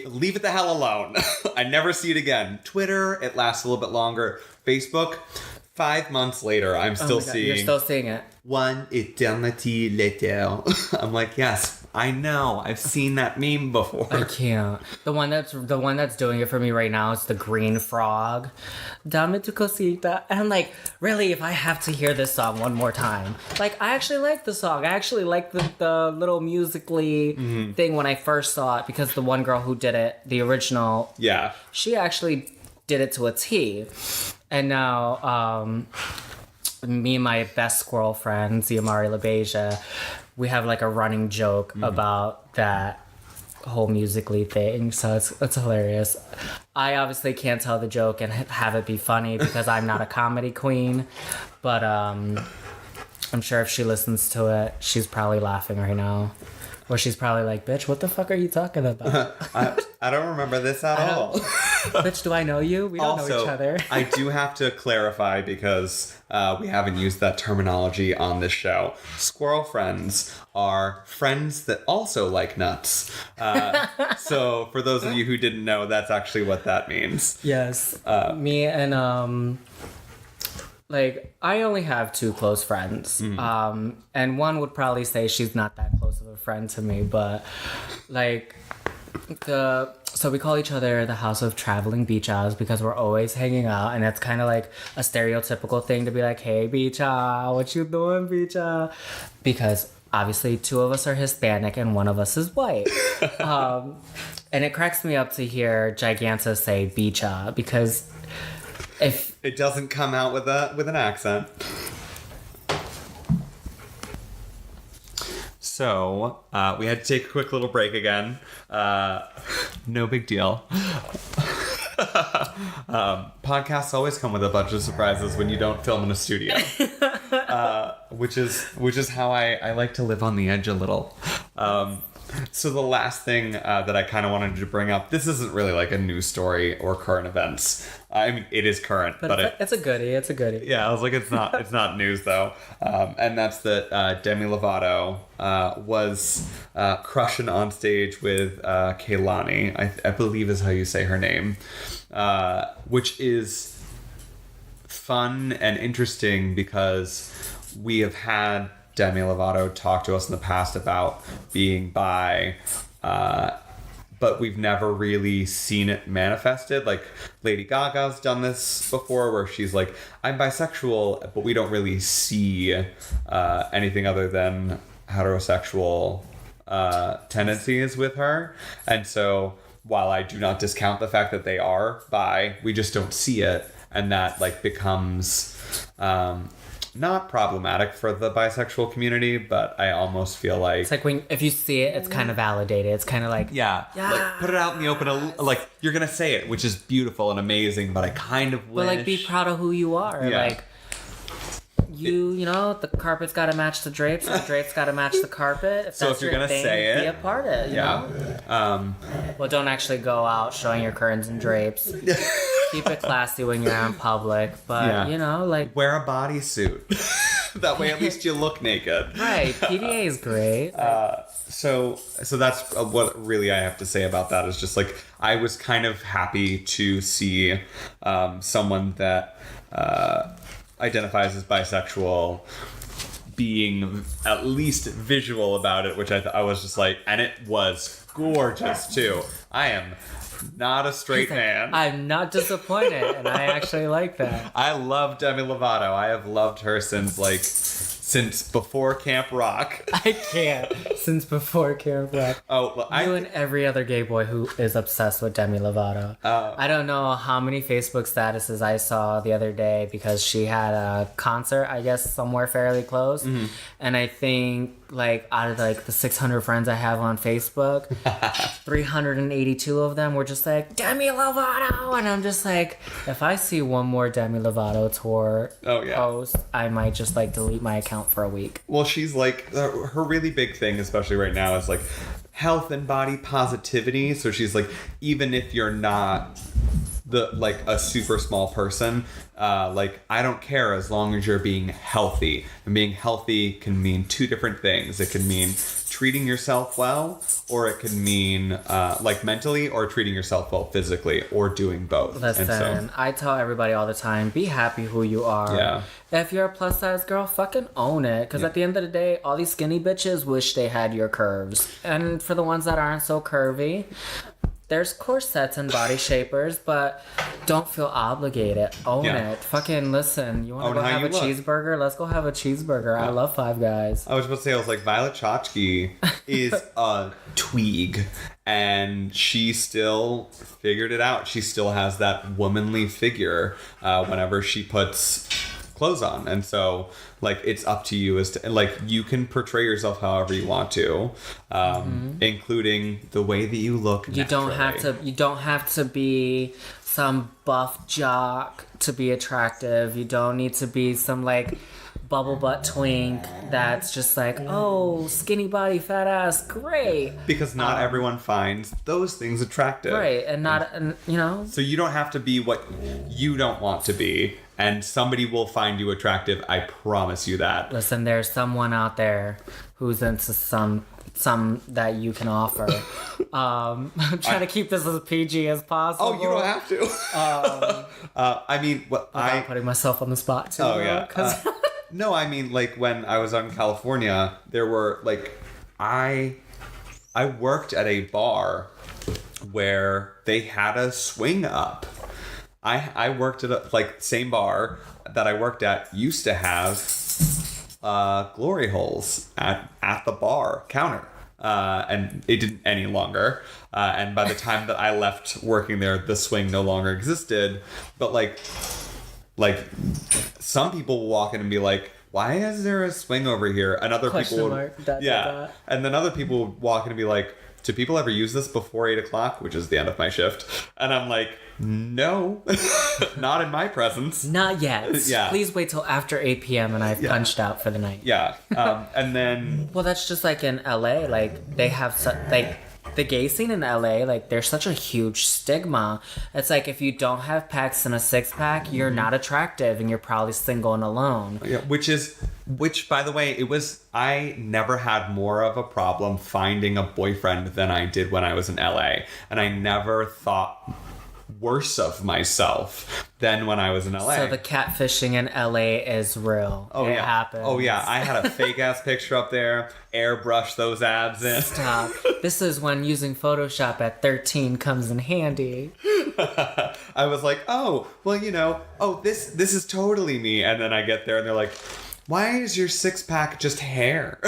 leave it the hell alone. I never see it again. Twitter, it lasts a little bit longer. Facebook, 5 months later, I'm still seeing. You're still seeing it. One eternity later. I'm like, yes, I know. I've seen that meme before. I can't. The one that's doing it for me right now is the green frog. Dame tu cosita. And I'm like, really, if I have to hear this song one more time. Like, I actually like the song. I actually like the little musically thing when I first saw it because the one girl who did it, the original, she actually did it to a T. And now, me and my best squirrel friend, Ziamari LaBeija, we have like a running joke about that whole musically thing. So it's hilarious. I obviously can't tell the joke and have it be funny because I'm not a comedy queen. But I'm sure if she listens to it, she's probably laughing right now. Or she's probably like, bitch, what the fuck are you talking about? I don't remember this at all. Bitch, do I know you? We don't know each other. I do have to clarify because we haven't used that terminology on this show. Squirrel friends are friends that also like nuts. So for those of you who didn't know, that's actually what that means. Yes. Me and... like, I only have 2 close friends. And one would probably say she's not that close of a friend to me, but like so we call each other the House of Traveling Beach Owls because we're always hanging out, and it's kind of like a stereotypical thing to be like, hey, beach owl, what you doing, beach owl? Because obviously 2 of us are Hispanic and 1 of us is white. And it cracks me up to hear Giganta say beach owl because if it doesn't come out with an accent. So, we had to take a quick little break again. No big deal. Podcasts always come with a bunch of surprises when you don't film in a studio. Which is how I like to live on the edge a little. So the last thing that I kind of wanted to bring up, this isn't really like a news story or current events. I mean, it is current, but it's a goodie. It's a goodie. Yeah, I was like, it's not news though. And that's that Demi Lovato was crushing on stage with Kehlani, I believe is how you say her name, which is fun and interesting because we have had Demi Lovato talk to us in the past about being bi, but we've never really seen it manifested. Like Lady Gaga's done this before where she's like, I'm bisexual, but we don't really see anything other than heterosexual tendencies with her. And so while I do not discount the fact that they are bi, we just don't see it. And that like becomes... not problematic for the bisexual community, but I almost feel like... It's like if you see it, it's kind of validated. It's kind of like... Yeah. Like, put it out in the open. Like, you're going to say it, which is beautiful and amazing, but I kind of wish... But, like, be proud of who you are. Yeah. Like, you know, the carpet's got to match the drapes, and the drapes got to match the carpet. If so if you're going to say it... Be a part of it, you know? Well, don't actually go out showing your curtains and drapes. Keep it classy when you're out in public, but you know, like... Wear a bodysuit. That way at least you look naked. Right, PDA is great. So that's what really I have to say about that is just like, I was kind of happy to see someone that identifies as bisexual being at least visual about it, which I was just like, and it was gorgeous too. I am not a straight man. I'm not disappointed, and I actually like that. I love Demi Lovato. I have loved her since before Camp Rock. I can't. Since before Camp Rock. Oh, well, you and every other gay boy who is obsessed with Demi Lovato. I don't know how many Facebook statuses I saw the other day because she had a concert, I guess, somewhere fairly close. Mm-hmm. And I think like out of like the 600 friends I have on Facebook, 382 of them were just like Demi Lovato, and I'm just like, if I see one more Demi Lovato tour post, I might just like delete my account for a week. Well, she's like, her really big thing, especially right now, is like health and body positivity. So she's like, even if you're not like a super small person, like I don't care as long as you're being healthy. And being healthy can mean two different things. It can mean treating yourself well, or it can mean like mentally, or treating yourself well physically, or doing both. Listen, I tell everybody all the time, be happy who you are. Yeah. If you're a plus size girl, fucking own it. Because at the end of the day, all these skinny bitches wish they had your curves. And for the ones that aren't so curvy, there's corsets and body shapers, but don't feel obligated. Own it. Fucking listen. You want to go have a cheeseburger? Let's go have a cheeseburger. I love Five Guys. I was about to say, I was like, Violet Chachki is a twig, and she still figured it out. She still has that womanly figure whenever she puts clothes on, and so like it's up to you as to like you can portray yourself however you want to, including the way that you look. You don't have to be some buff jock to be attractive. You don't need to be some like bubble butt twink that's just like, oh, skinny body, fat ass, great. Because not everyone finds those things attractive. Right, and you know. So you don't have to be what you don't want to be, and somebody will find you attractive. I promise you that. Listen, there's someone out there who's into some that you can offer. I'm trying to keep this as PG as possible. Oh, you don't have to. I mean, I'm putting myself on the spot too. Oh, yeah. No, I mean, like, when I was out in California, there were, like, I worked at a bar where they had a swing up. I worked at a, like, same bar that I worked at used to have glory holes at the bar counter. And it didn't any longer. And by the time that I left working there, the swing no longer existed. But, like some people will walk in and be like, why is there a swing over here? And other people would, and then other people would walk in and be like, do people ever use this before 8 o'clock, which is the end of my shift? And I'm like, no, not in my presence. Not yet. Yeah. Please wait till after 8 p.m. and I've punched out for the night. Yeah. And then... Well, that's just like in LA. Like, they have... the gay scene in LA, like, there's such a huge stigma. It's like, if you don't have pecs and a six-pack, you're not attractive, and you're probably single and alone. Yeah, which, by the way, I never had more of a problem finding a boyfriend than I did when I was in LA. And I never thought worse of myself than when I was in LA. So the catfishing in LA is real. Oh, it yeah. happens. Oh, yeah. I had a fake-ass picture up there, airbrush those abs in. Stop. This is when using Photoshop at 13 comes in handy. I was like, oh, well, you know, this is totally me. And then I get there and they're like, why is your six-pack just hair?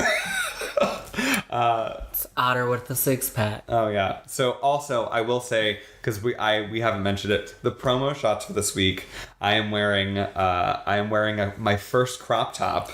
It's Otter with the six-pack. Oh, yeah. So also, I will say, because we haven't mentioned it, the promo shots for this week, I am wearing my first crop top,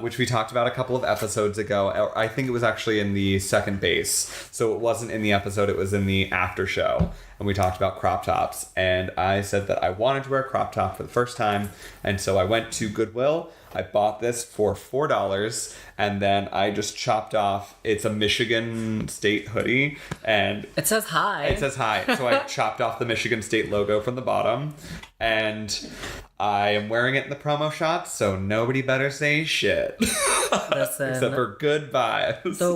which we talked about a couple of episodes ago. I think it was actually in the second base. So it wasn't in the episode, it was in the after show. And we talked about crop tops. And I said that I wanted to wear a crop top for the first time. And so I went to Goodwill. I bought this for $4, and then I just chopped off. It's a Michigan State hoodie, and it says hi. It says hi. So I chopped off the Michigan State logo from the bottom, and I am wearing it in the promo shots, so nobody better say shit. Listen, except for good vibes. The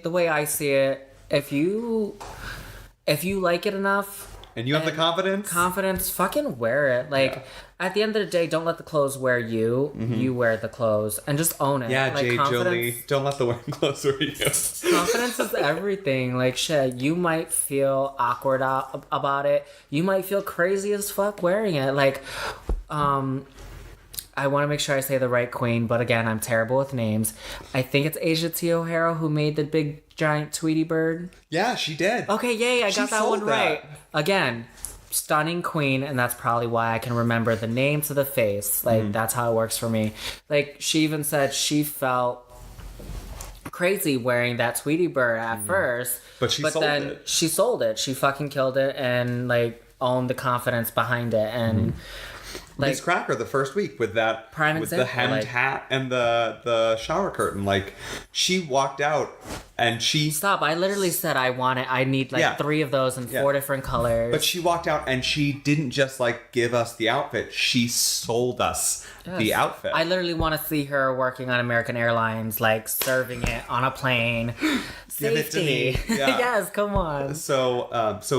way I see it, if you like it enough. And you have the confidence? Fucking wear it. Like, at the end of the day, don't let the clothes wear you. Mm-hmm. You wear the clothes. And just own it. Yeah, like, Jay, Jolie, don't let the wearing clothes wear you. Confidence is everything. Like, shit, you might feel awkward about it. You might feel crazy as fuck wearing it. Like, I want to make sure I say the right queen, but again, I'm terrible with names. I think it's Asia T. O'Hara who made the big giant Tweety bird. Yeah, she did. Okay, yay, I got that one right. Again, stunning queen, and that's probably why I can remember the name to the face. Like, that's how it works for me. Like, she even said she felt crazy wearing that Tweety Bird at first. But she sold it. She fucking killed it and like owned the confidence behind it. And like, Miss Cracker the first week with that with the hemmed hat and the shower curtain. Like, she walked out and she stop. I literally said I need like 3 of those in 4 different colors. But she walked out and she didn't just like give us the outfit. She sold us the outfit. I literally want to see her working on American Airlines, like serving it on a plane. Give it to me. Yeah. Yes, come on. So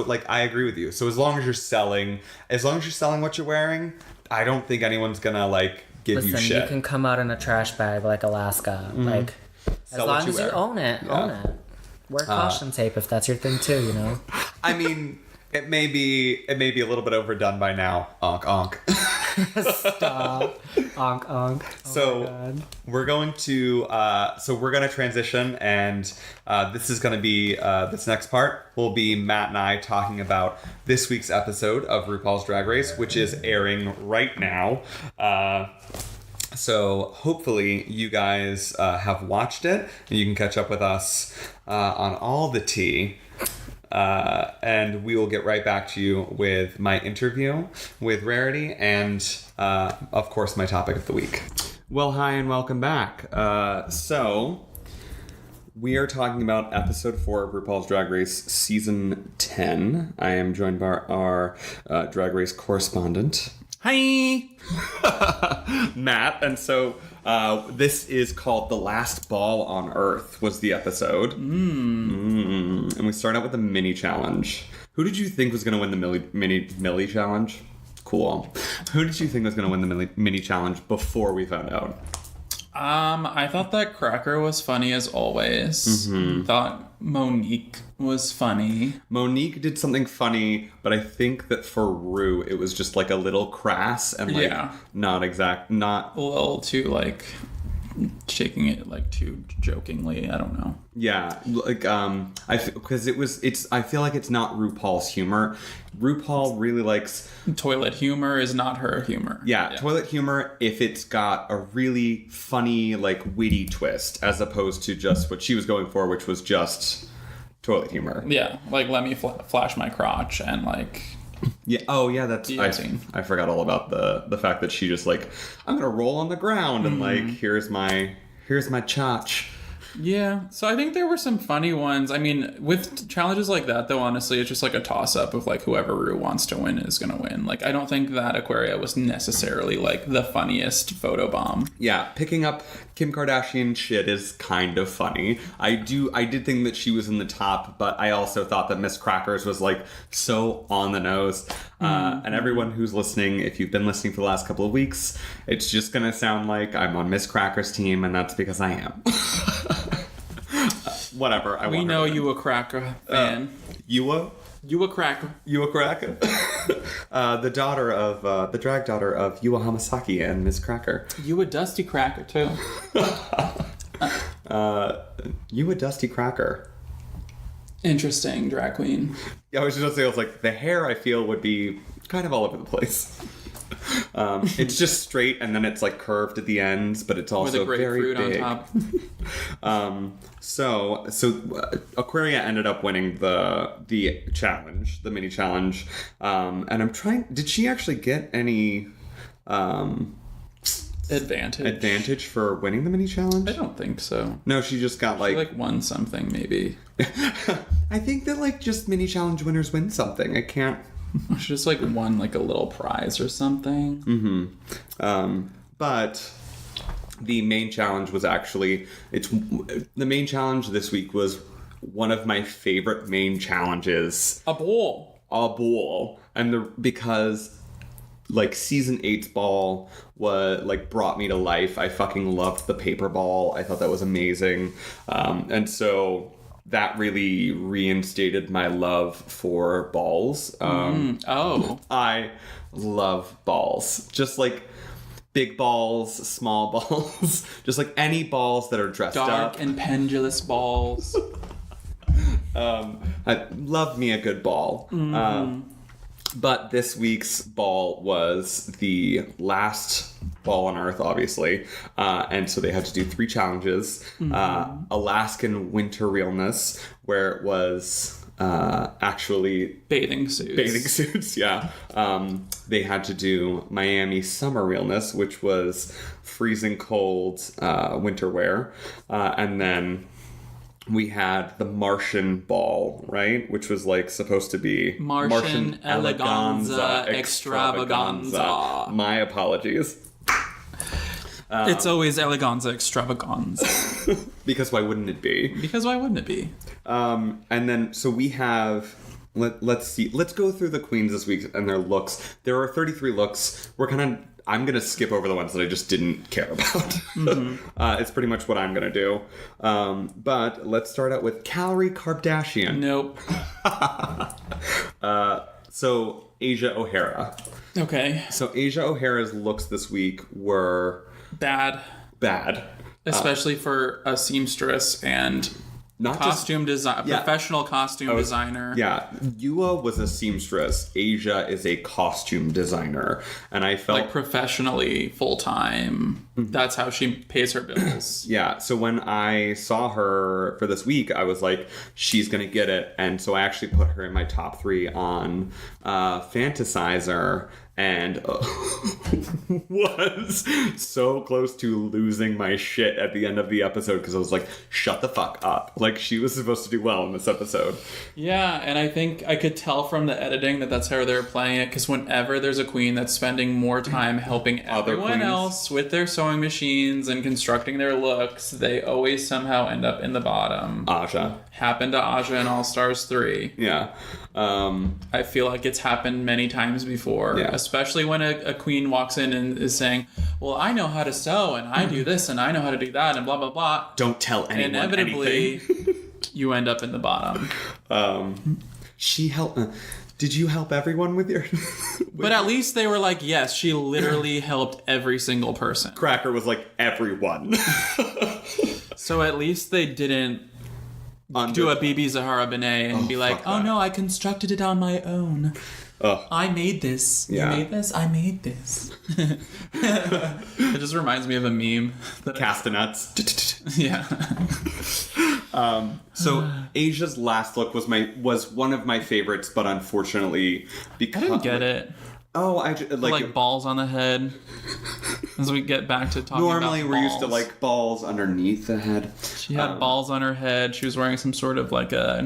like, I agree with you. So as long as you're selling what you're wearing, I don't think anyone's gonna like give you shit. You can come out in a trash bag like Alaska. Like, as long as you own it, own it. Wear caution tape if that's your thing too, you know? I mean, it may be a little bit overdone by now. Onk onk. Stop. Onk onk. So we're going to transition, and this is going to be this next part will be Matt and I talking about this week's episode of RuPaul's Drag Race, which is airing right now. So hopefully you guys have watched it, and you can catch up with us on all the tea. And we will get right back to you with my interview with Rarity and, of course, my topic of the week. Well, hi and welcome back. So we are talking about episode 4 of RuPaul's Drag Race season 10. I am joined by our Drag Race correspondent. Hi! Matt. And so this is called The Last Ball on Earth was the episode. And we start out with the mini challenge. Who did you think was going to win the mini challenge? Cool. Who did you think was going to win the mini challenge before we found out? I thought that Cracker was funny as always. Thought Monique was funny. Monique did something funny, but I think that for Rue, it was just like a little crass and like not a little too like shaking it like too jokingly. I don't know. Yeah, like I feel like it's not RuPaul's humor. RuPaul really likes toilet humor is not her humor. Yeah, toilet humor if it's got a really funny like witty twist as opposed to just what she was going for, which was just toilet humor. Yeah, like let me flash my crotch and like. Yeah. Oh, yeah. That's I forgot all about the fact that she just like I'm gonna roll on the ground and like here's my chotch. Yeah. So I think there were some funny ones. I mean, with challenges like that, though, honestly, it's just like a toss up of like whoever Rue wants to win is gonna win. Like I don't think that Aquaria was necessarily like the funniest photobomb. Yeah, picking up Kim Kardashian shit is kind of funny. I did think that she was in the top, but I also thought that Miss Crackers was like so on the nose. And everyone who's listening, if you've been listening for the last couple of weeks, it's just gonna sound like I'm on Miss Crackers' team, and that's because I am. Whatever. We know you a Cracker fan. You a Cracker. You a Cracker. The drag daughter of Yua Hamasaki and Miss Cracker. You a Dusty Cracker too. You a Dusty Cracker. Interesting drag queen. Yeah, I was just gonna say, I was like, the hair I feel would be kind of all over the place. It's just straight and then it's like curved at the ends, but it's also very big. On top. So Aquaria ended up winning the challenge, the mini challenge. And I'm trying. Did she actually get any advantage for winning the mini challenge? I don't think so. No, she just got she won something maybe. I think that like just mini challenge winners win something. I can't. She just like won like a little prize or something. But the main challenge was actually the main challenge this week was one of my favorite main challenges. A ball. And because like season 8's ball was like brought me to life. I fucking loved the paper ball. I thought that was amazing. And so that really reinstated my love for balls. I love balls. Just like big balls, small balls, just like any balls that are dressed up. Dark and pendulous balls. I love me a good ball. But this week's ball was the last ball on earth, obviously. And so they had to do 3 challenges. Alaskan winter realness, where it was actually bathing suits, yeah. They had to do Miami summer realness, which was freezing cold winter wear. And then we had the Martian ball, right? Which was like supposed to be Martian eleganza extravaganza. My apologies. It's always eleganza extravaganza. Because why wouldn't it be? And then, so we have, let's see, let's go through the queens this week and their looks. There are 33 looks. I'm going to skip over the ones that I just didn't care about. It's pretty much what I'm going to do. But let's start out with Calorie Kardashian. Nope. So Asia O'Hara. Okay. So Asia O'Hara's looks this week were... Bad. Especially for a seamstress and not costume design, professional costume designer. Yeah, Yua was a seamstress. Asia is a costume designer, and I felt like professionally full time. That's how she pays her bills. Yeah. So when I saw her for this week, I was like, she's gonna get it, and so I actually put her in my top 3 on Fantasizer. And was so close to losing my shit at the end of the episode because I was like, shut the fuck up. Like, she was supposed to do well in this episode. Yeah, and I think I could tell from the editing that that's how they're playing it, because whenever there's a queen that's spending more time helping everyone else with their sewing machines and constructing their looks, they always somehow end up in the bottom. Aja. Happened to Aja in All Stars 3. Yeah. I feel like it's happened many times before, especially when a queen walks in and is saying, well, I know how to sew and I do this and I know how to do that and blah, blah, blah. Don't tell anyone Inevitably, anything. You end up in the bottom. She helped... did you help everyone with your... But at least they were like, yes, she literally helped every single person. Cracker was like, everyone. So at least they didn't do a Bibi Zahara Benet and be like, oh no, I constructed it on my own. I made this. Yeah. You made this? I made this. It just reminds me of a meme. Castanets. Yeah. So Asia's last look was one of my favorites, but unfortunately, because I didn't get it. Oh, like balls on the head. As we get back to talking normally about we're balls. used to like balls underneath the head. She had balls on her head. She was wearing some sort of like a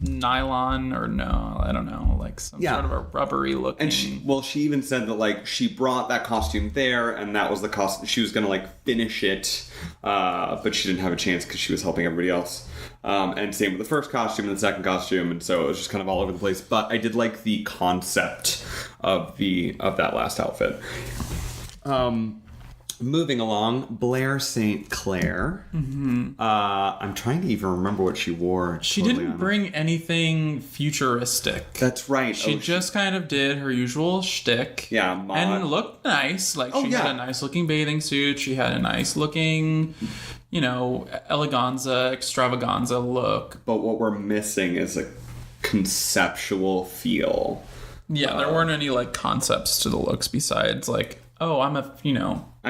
nylon or no, I don't know, like some sort of a rubbery looking. And she even said that like she brought that costume there, and that was the costume she was gonna like finish it, but she didn't have a chance because she was helping everybody else. And same with the first costume and the second costume, and so it was just kind of all over the place. But I did like the concept of that last outfit. Moving along, Blair St. Clair. Mm-hmm. I'm trying to even remember what she wore. She didn't bring anything futuristic. That's right. She just kind of did her usual shtick. Yeah, and looked nice. Like she had a nice looking bathing suit. She had a nice looking, eleganza, extravaganza look. But what we're missing is a conceptual feel. Yeah, there weren't any like concepts to the looks besides like, oh, I'm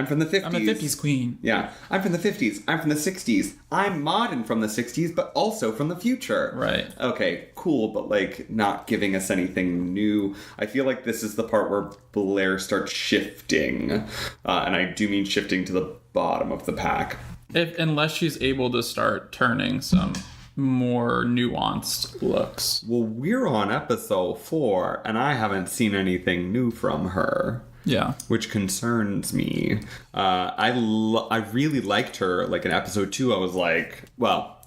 from the 50s. I'm a 50s queen. Yeah. I'm from the 50s. I'm from the 60s. I'm modern from the 60s, but also from the future. Right. Okay, cool, but like not giving us anything new. I feel like this is the part where Blair starts shifting. And I do mean shifting to the bottom of the pack. Unless she's able to start turning some more nuanced looks. Well, we're on episode 4, and I haven't seen anything new from her. Yeah. Which concerns me. I really liked her. Like in episode 2, I was like,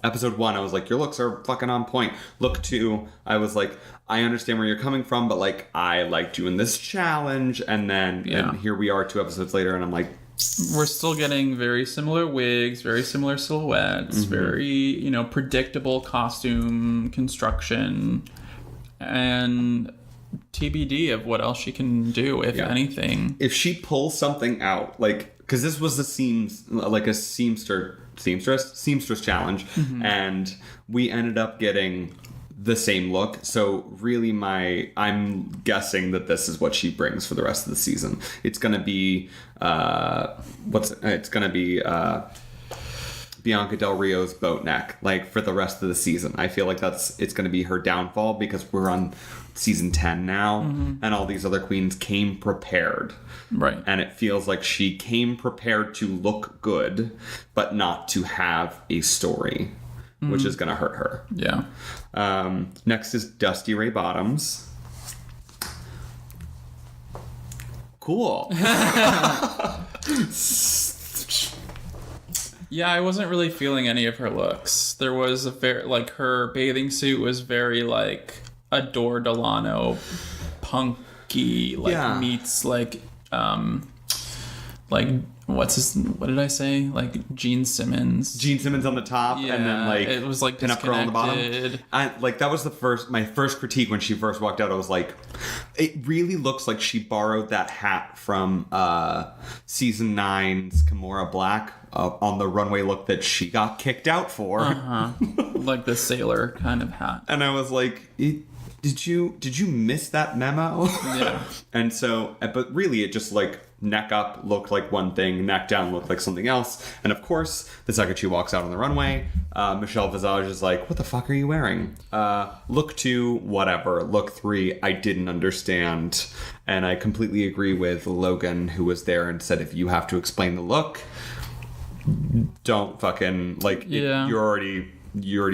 episode 1, I was like, your looks are fucking on point. Look 2, I was like, I understand where you're coming from, but like, I liked you in this challenge. And then and here we are 2 episodes later, and I'm like, we're still getting very similar wigs, very similar silhouettes, very, predictable costume construction, and TBD of what else she can do, if anything. If she pulls something out, like, because this was a seamstress challenge, and we ended up getting the same look. So really I'm guessing that this is what she brings for the rest of the season. It's going to be Bianca Del Rio's boat neck, like, for the rest of the season. I feel like it's going to be her downfall because we're on season 10 now, and all these other queens came prepared. Right. And it feels like she came prepared to look good, but not to have a story, which is going to hurt her. Yeah. Next is Dusty Ray Bottoms. Cool. Yeah, I wasn't really feeling any of her looks. There was her bathing suit was very, like, Adore Delano punky, like, meets, like, what did I say? Like, Gene Simmons. Gene Simmons on the top, and then, like, it was, like, Pinup Girl on the bottom. That was my first critique when she first walked out. I was like, it really looks like she borrowed that hat from season 9's Kimora Black on the runway look that she got kicked out for. Like the sailor kind of hat. And I was like, did you miss that memo? Yeah. And so, but really, it just, like, neck up looked like one thing, neck down looked like something else. And of course, the second she walks out on the runway, Michelle Visage is like, what the fuck are you wearing? Look 2, whatever. Look 3, I didn't understand. And I completely agree with Logan, who was there and said, if you have to explain the look, don't fucking, like, you already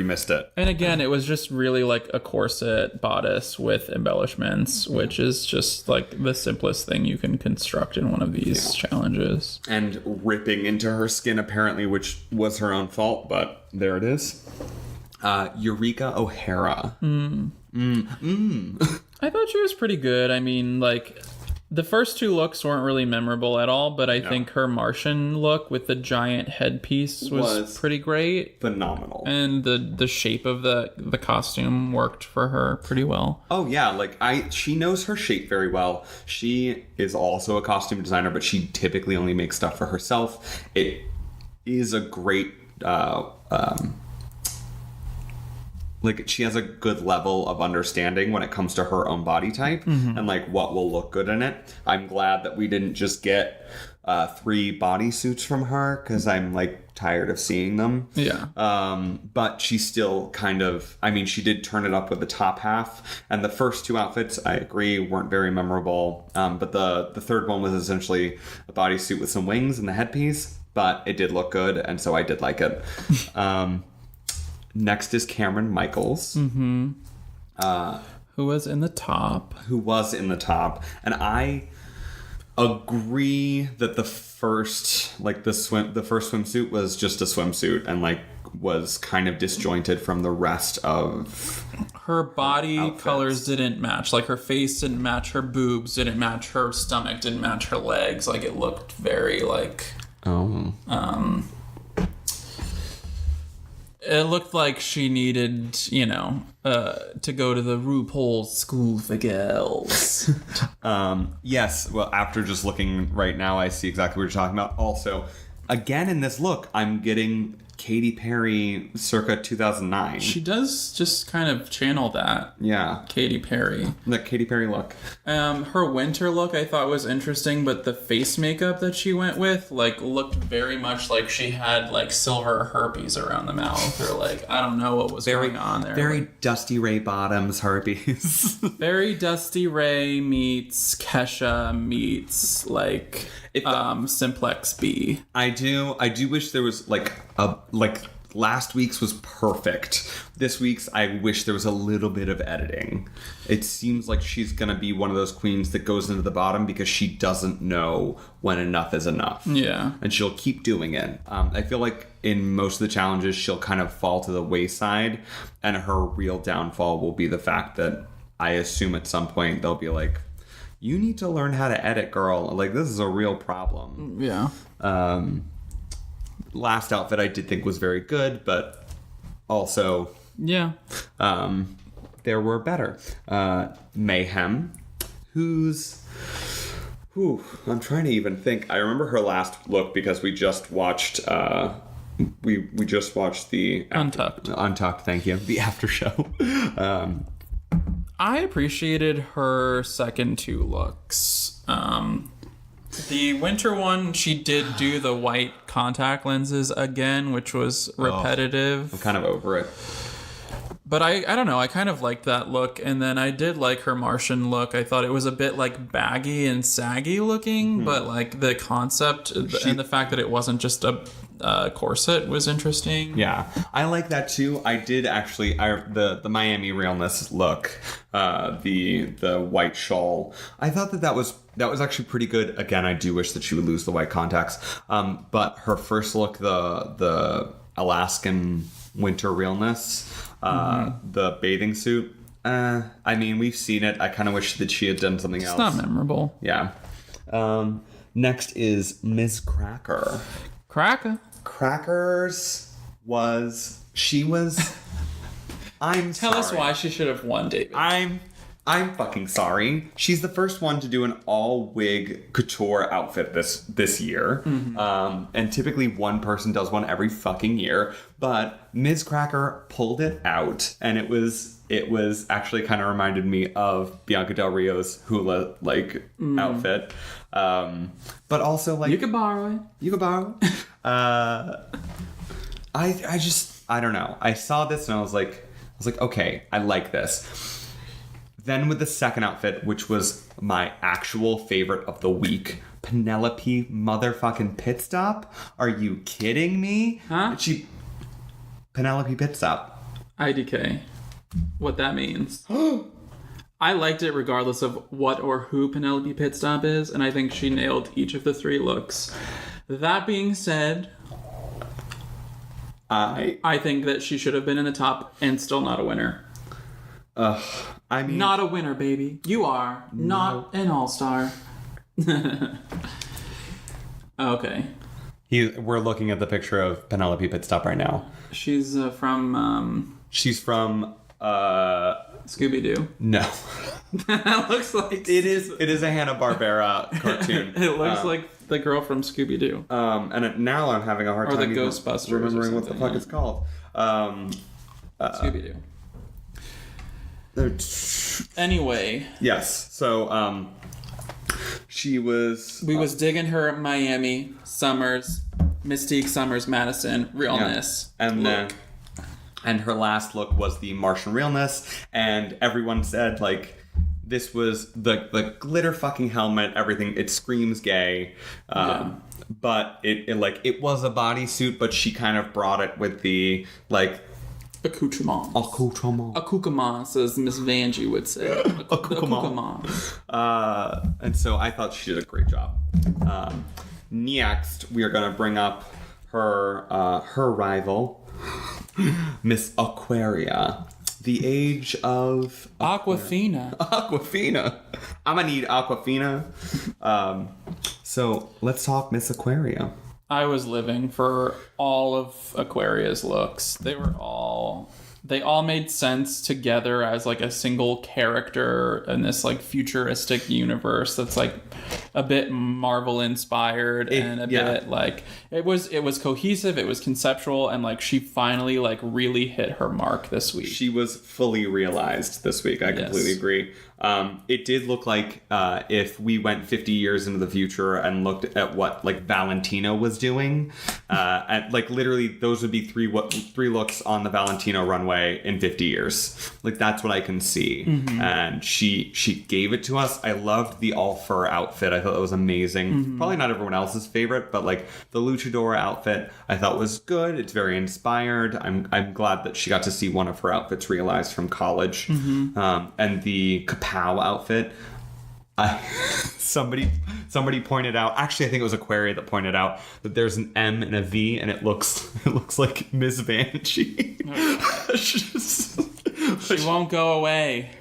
missed it. And again, it was just really like a corset bodice with embellishments, which is just like the simplest thing you can construct in one of these challenges. And ripping into her skin, apparently, which was her own fault, but there it is. Eureka O'Hara. I thought she was pretty good. I mean, like, the first 2 looks weren't really memorable at all, but I think her Martian look with the giant headpiece was pretty great. Phenomenal. And the shape of the costume worked for her pretty well. Oh yeah, like she knows her shape very well. She is also a costume designer, but she typically only makes stuff for herself. It is a great like, she has a good level of understanding when it comes to her own body type and, like, what will look good in it. I'm glad that we didn't just get 3 bodysuits from her, because I'm, like, tired of seeing them. Yeah. But she still kind of, I mean, she did turn it up with the top half, and the first 2 outfits, I agree, weren't very memorable. But the third one was essentially a bodysuit with some wings and the headpiece, but it did look good, and so I did like it. Next is Cameron Michaels. Who was in the top. And I agree that the first swimsuit was just a swimsuit and, like, was kind of disjointed from the rest of her body colors didn't match. Like, her face didn't match, her boobs didn't match, her stomach didn't match her legs. Like, it looked very, like, it looked like she needed, to go to the RuPaul's School for Girls. Yes. Well, after just looking right now, I see exactly what you're talking about. Also, again, in this look, I'm getting Katy Perry circa 2009. She does just kind of channel that. Yeah. Katy Perry. The Katy Perry look. Her winter look I thought was interesting, but the face makeup that she went with, like, looked very much like she had, like, silver herpes around the mouth, or, like, I don't know what was going on there. Very Dusty Ray Bottoms herpes. Very Dusty Ray meets Kesha meets, like, Simplex B. I do wish there was, like, last week's was perfect. This week's, I wish there was a little bit of editing. It seems like she's gonna be one of those queens that goes into the bottom because she doesn't know when enough is enough. Yeah. And she'll keep doing it. I feel like in most of the challenges, she'll kind of fall to the wayside, and her real downfall will be the fact that I assume at some point they'll be like, you need to learn how to edit, girl. Like, this is a real problem. Yeah. Last outfit I did think was very good, but also there were better. Mayhem, I'm trying to even think. I remember her last look because we just watched we just watched the Untucked, thank you. The after show. I appreciated her second two looks. The winter one, she did do the white contact lenses again, which was repetitive. I'm kind of over it. But I don't know, I kind of liked that look, and then I did like her Martian look. I thought it was a bit like baggy and saggy looking, but like the concept and the fact that it wasn't just a corset was interesting. Yeah, I like that too. I did actually, the Miami realness look, the white shawl. I thought that was actually pretty good. Again, I do wish that she would lose the white contacts. But her first look, the Alaskan winter realness. The bathing suit. I mean, we've seen it. I kind of wish that she had done something else. It's not memorable. Yeah. Next is Ms. Cracker. Crackers I'm Tell us why she should have won, David. I'm fucking sorry. She's the first one to do an all-wig couture outfit this year. And typically one person does one every fucking year. But Ms. Cracker pulled it out. And it was actually kind of reminded me of Bianca Del Rio's hula, outfit. But also, like... You could borrow it. I don't know. I saw this and I was like, okay, I like this. Then with the second outfit, which was my actual favorite of the week, Penelope motherfucking Pitstop. Are you kidding me? Huh? Penelope Pitstop. IDK. What that means. I liked it regardless of what or who Penelope Pitstop is, and I think she nailed each of the three looks. That being said, I think that she should have been in the top and still not a winner. I mean... Not a winner, baby. You are not an all-star. Okay. We're looking at the picture of Penelope Pitstop right now. She's from... She's from... Scooby-Doo. No. That looks like... It is a Hanna-Barbera cartoon. It looks like the girl from Scooby-Doo. And now I'm having a hard time... Or the Ghostbusters. Remembering what the fuck it's called. Scooby-Doo. Anyway. Yes. So, she was... We was digging her Miami, Summers, Mystique, Summers, Madison, realness. Yeah. And and her last look was the Martian realness. And everyone said, like, this was the glitter fucking helmet, everything. It screams gay. But it was a bodysuit, but she kind of brought it with the, like... Accoutrements, as Miss Vanjie would say. Accoutrements. And so I thought she did a great job. Next, we are going to bring up her rival, Miss Aquaria. The age of... Aquafina. I'm going to need Aquafina. So let's talk Miss Aquaria. I was living for all of Aquaria's looks. They all made sense together as like a single character in this like futuristic universe that's like a bit Marvel inspired and a bit like it was cohesive, it was conceptual, and like she finally like really hit her mark this week. She was fully realized this week. I completely agree. It did look like if we went 50 years into the future and looked at what like Valentino was doing, and like literally those would be three looks on the Valentino runway in 50 years. Like that's what I can see. And she gave it to us. I loved the all fur outfit. I thought that was amazing. Probably not everyone else's favorite, but like the luchador outfit I thought was good. It's very inspired. I'm glad that she got to see one of her outfits realized from college. And the Kapow outfit, somebody pointed out, actually I think it was Aquaria that pointed out that there's an M and a V and it looks like Miss Vanjie. She won't go away.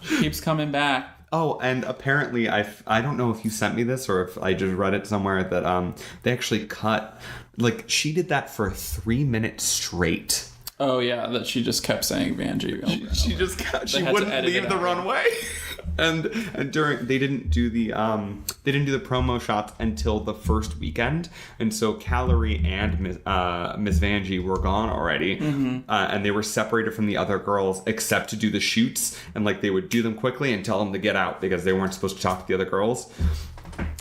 She keeps coming back. Oh, and apparently I don't know if you sent me this or if I just read it somewhere that they actually cut, like she did that for 3 minutes straight. Oh yeah, that she just kept saying Vanjie. She wouldn't leave the runway. and during they didn't do the promo shots until the first weekend, and so Calorie and Miss Vanjie were gone already, and they were separated from the other girls except to do the shoots, and like they would do them quickly and tell them to get out because they weren't supposed to talk to the other girls.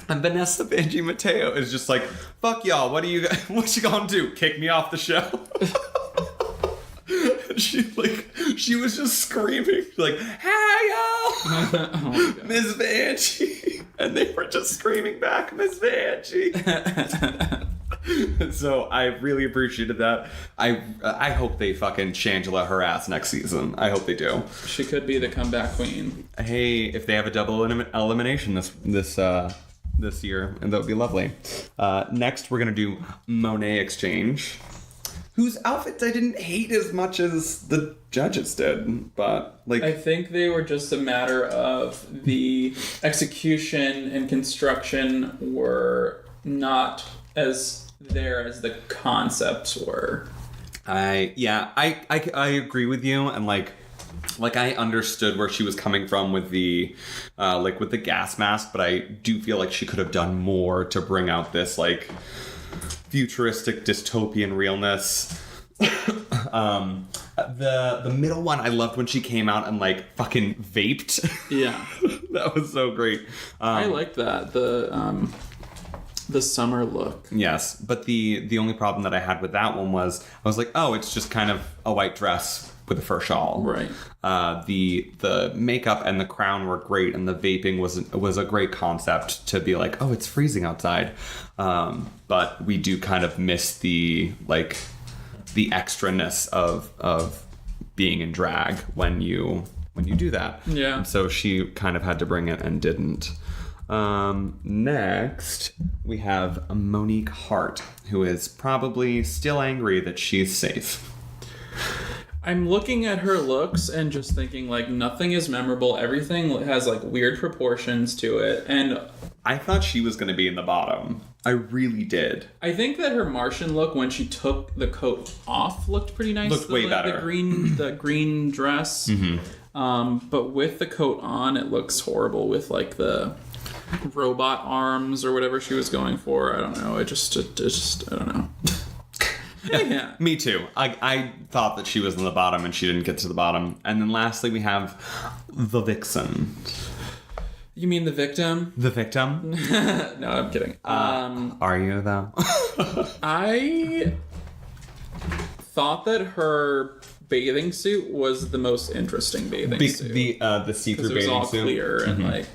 And Vanessa Vanjie Mateo is just like, fuck y'all, what you gonna do? Kick me off the show? And she was just screaming, like, hey y'all, oh Miss Vanjie. And they were just screaming back, Miss Vanjie. So I really appreciated that. I hope they fucking Shangela her ass next season. I hope they do. She could be the comeback queen. Hey, if they have a double elimination this year, and that would be lovely. Next, we're gonna do Monet Exchange, whose outfits I didn't hate as much as the judges did, but like I think they were just a matter of the execution and construction were not as there as the concepts were. I agree with you, and like I understood where she was coming from with the with the gas mask, but I do feel like she could have done more to bring out this like futuristic dystopian realness. The middle one I loved when she came out and like fucking vaped. Yeah. That was so great. I liked that. The summer look. Yes, but the only problem that I had with that one was I was like, oh, it's just kind of a white dress with a fur shawl. Right. The makeup and the crown were great, and the vaping was a great concept to be like, oh, it's freezing outside. But we do kind of miss the extraness of being in drag when you do that. Yeah. And so she kind of had to bring it and didn't. Next, we have Monique Hart, who is probably still angry that she's safe. I'm looking at her looks and just thinking, like, nothing is memorable. Everything has, like, weird proportions to it. And I thought she was going to be in the bottom. I really did. I think that her Martian look, when she took the coat off, looked pretty nice. Looked way better. The green dress. Mm-hmm. But with the coat on, it looks horrible with, like, the robot arms or whatever she was going for. I don't know. It just I don't know. Yeah. Me too. I thought that she was in the bottom and she didn't get to the bottom. And then lastly, we have the Vixen. You mean the victim? The victim? No, I'm kidding. Are you, though? I thought that her bathing suit was the most interesting bathing suit. The see-through bathing suit. It was all clear and, like,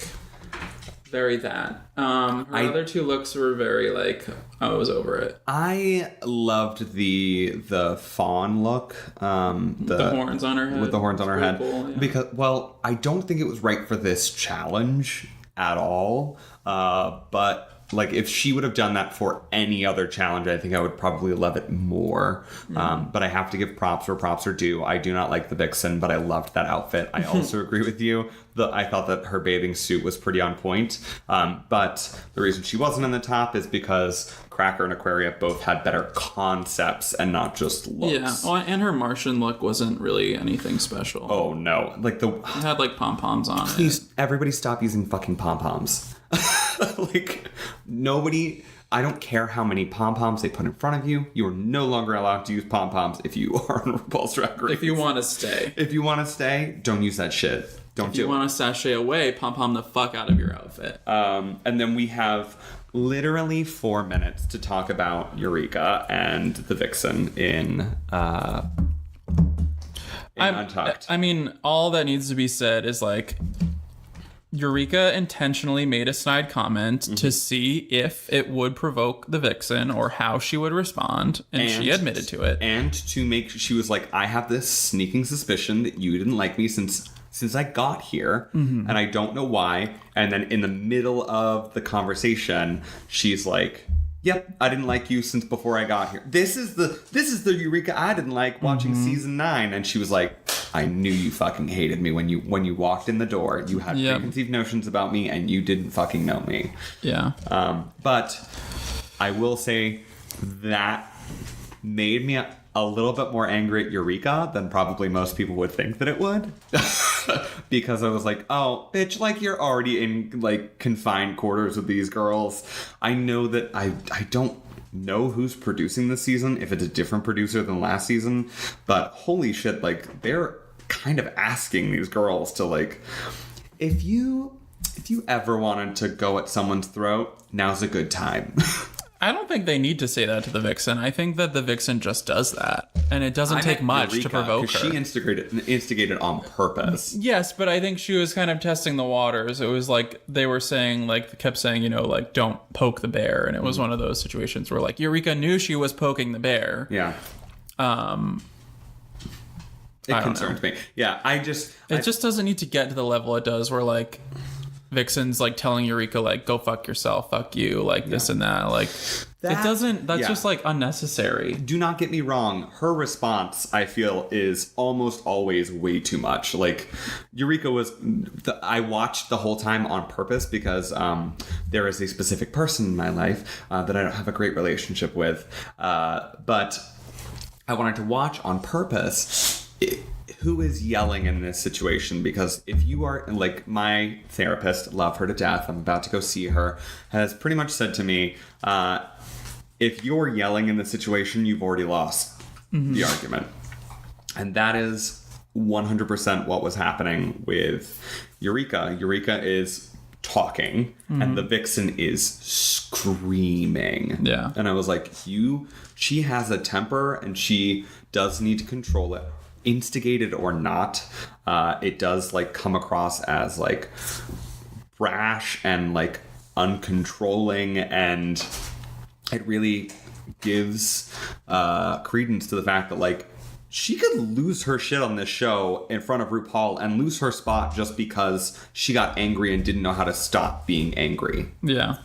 very that. Her other two looks were very, like, I was over it. I loved the fawn look. The horns on her head. With the horns on her head. Cool, yeah. Because, well, I don't think it was right for this challenge at all. But, like, if she would have done that for any other challenge, I think I would probably love it more. But I have to give props where props are due. I do not like the Vixen, but I loved that outfit. I also agree with you. I thought that her bathing suit was pretty on point. But the reason she wasn't in the top is because Cracker and Aquaria both had better concepts and not just looks. Yeah, well, and her Martian look wasn't really anything special. Oh, no. Like, it had, like, pom-poms on Please, everybody stop using fucking pom-poms. Like, nobody... I don't care how many pom-poms they put in front of you. You are no longer allowed to use pom-poms if you are on RuPaul's Drag Race. If you want to stay. If you want to stay, don't use that shit. Don't do it. If you want to sashay away, pom-pom the fuck out of your outfit. And then we have literally 4 minutes to talk about Eureka and the Vixen in Untucked. I mean, all that needs to be said is, like, Eureka intentionally made a snide comment to see if it would provoke the Vixen or how she would respond, and she admitted to it. And to make, she was like, I have this sneaking suspicion that you didn't like me since I got here, and I don't know why. And then in the middle of the conversation, she's like, yep, I didn't like you since before I got here. This is the Eureka I didn't like watching season 9. And she was like, I knew you fucking hated me when you walked in the door. You had preconceived notions about me and you didn't fucking know me. Yeah. But I will say that made me a little bit more angry at Eureka than probably most people would think that it would. Because I was like, oh, bitch, like, you're already in, like, confined quarters with these girls. I know that I don't know who's producing this season, if it's a different producer than last season, but holy shit, like, they're kind of asking these girls to, like, if you ever wanted to go at someone's throat, now's a good time. I don't think they need to say that to the Vixen. I think that the Vixen just does that. And it doesn't take much Eureka, to provoke her. She instigated on purpose. Yes, but I think she was kind of testing the waters. It was like they were saying, like, kept saying, you know, like, don't poke the bear. And it was one of those situations where, like, Eureka knew she was poking the bear. Yeah. It concerns me. Yeah, it just doesn't need to get to the level it does where, like, Vixen's, like, telling Eureka, like, go fuck yourself, fuck you, like, this and that. Like, that's just, like, unnecessary. Do not get me wrong. Her response, I feel, is almost always way too much. Like, Eureka I watched the whole time on purpose because there is a specific person in my life that I don't have a great relationship with. But I wanted to watch on purpose who is yelling in this situation, because if you are, like, my therapist, love her to death, I'm about to go see her, has pretty much said to me, if you're yelling in this situation, you've already lost the argument. And that is 100% what was happening with Eureka. Eureka is talking and the Vixen is screaming. Yeah. And I was like, she has a temper and she does need to control it. Instigated or not, it does, like, come across as, like, brash and, like, uncontrolling, and it really gives credence to the fact that, like, she could lose her shit on this show in front of RuPaul and lose her spot just because she got angry and didn't know how to stop being angry. Yeah.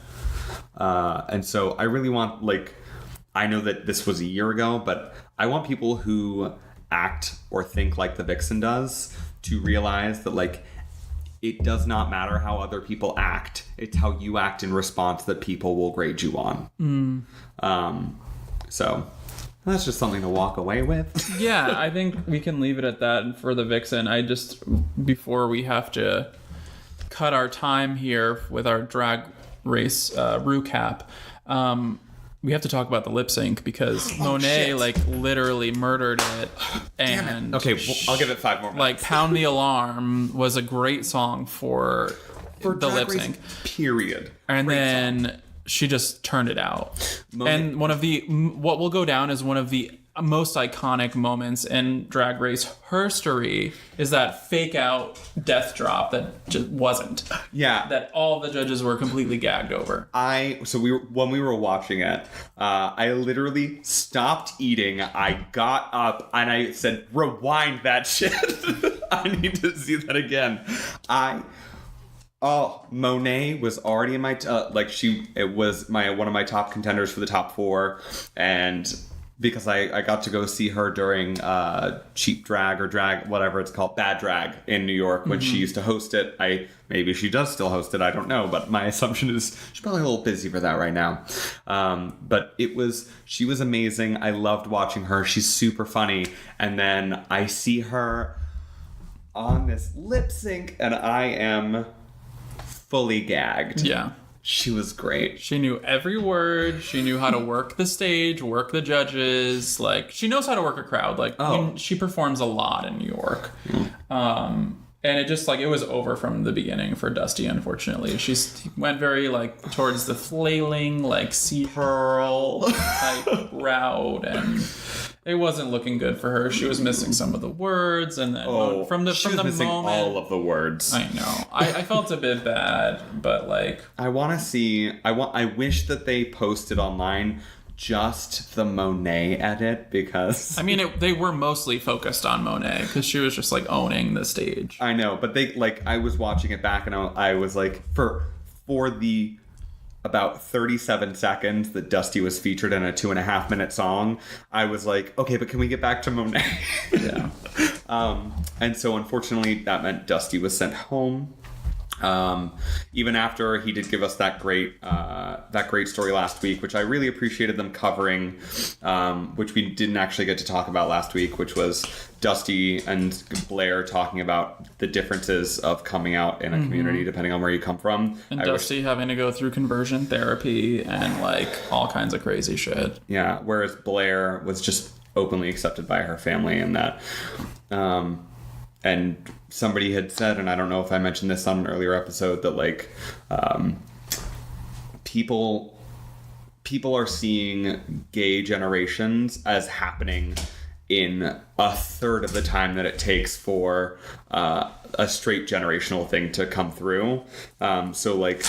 And so I really want, like, I know that this was a year ago, but I want people who act or think like the Vixen does to realize that, like, it does not matter how other people act. It's how you act in response that people will grade you on. So that's just something to walk away with. Yeah, I think we can leave it at that. And for the Vixen, before we have to cut our time here with our drag race recap, we have to talk about the lip sync because Monet like literally murdered it. And okay, well, I'll give it 5 more minutes. Like Pound the Alarm was a great song for the lip sync. Period. And great then song. She just turned it out. Monet. And what will go down as one of the most iconic moments in Drag Race history is that fake out death drop that just wasn't. Yeah. That all the judges were completely gagged over. When we were watching it, I literally stopped eating. I got up and I said, rewind that shit. I need to see that again. Monet was already in my it was one of my top contenders for the top 4, and because I got to go see her during Cheap Drag or Drag, whatever it's called, Bad Drag in New York when she used to host it. Maybe she does still host it, I don't know, but my assumption is she's probably a little busy for that right now. But she was amazing. I loved watching her. She's super funny. And then I see her on this lip sync and I am fully gagged. Yeah. She was great. She knew every word. She knew how to work the stage, work the judges. Like, she knows how to work a crowd. Like, she performs a lot in New York. And it just, like, it was over from the beginning for Dusty, unfortunately. She went very, like, towards the flailing, like, sea pearl type route, and it wasn't looking good for her. She was missing some of the words, and then from the missing moment, all of the words. I know. I felt a bit bad, but, like, I wish that they posted online just the Monet edit, because I mean, they were mostly focused on Monet because she was just like owning the stage. I know, but I was watching it back and I was like, for the about 37 seconds that Dusty was featured in a 2.5-minute song, I was like, okay, but can we get back to Monet? Yeah. And so unfortunately that meant Dusty was sent home. Even after he did give us that great story last week, which I really appreciated them covering, which we didn't actually get to talk about last week, which was Dusty and Blair talking about the differences of coming out in a community depending on where you come from. And Dusty having to go through conversion therapy and like all kinds of crazy shit. Yeah, whereas Blair was just openly accepted by her family, and that and somebody had said, and I don't know if I mentioned this on an earlier episode, that like people are seeing gay generations as happening in a third of the time that it takes for a straight generational thing to come through. So like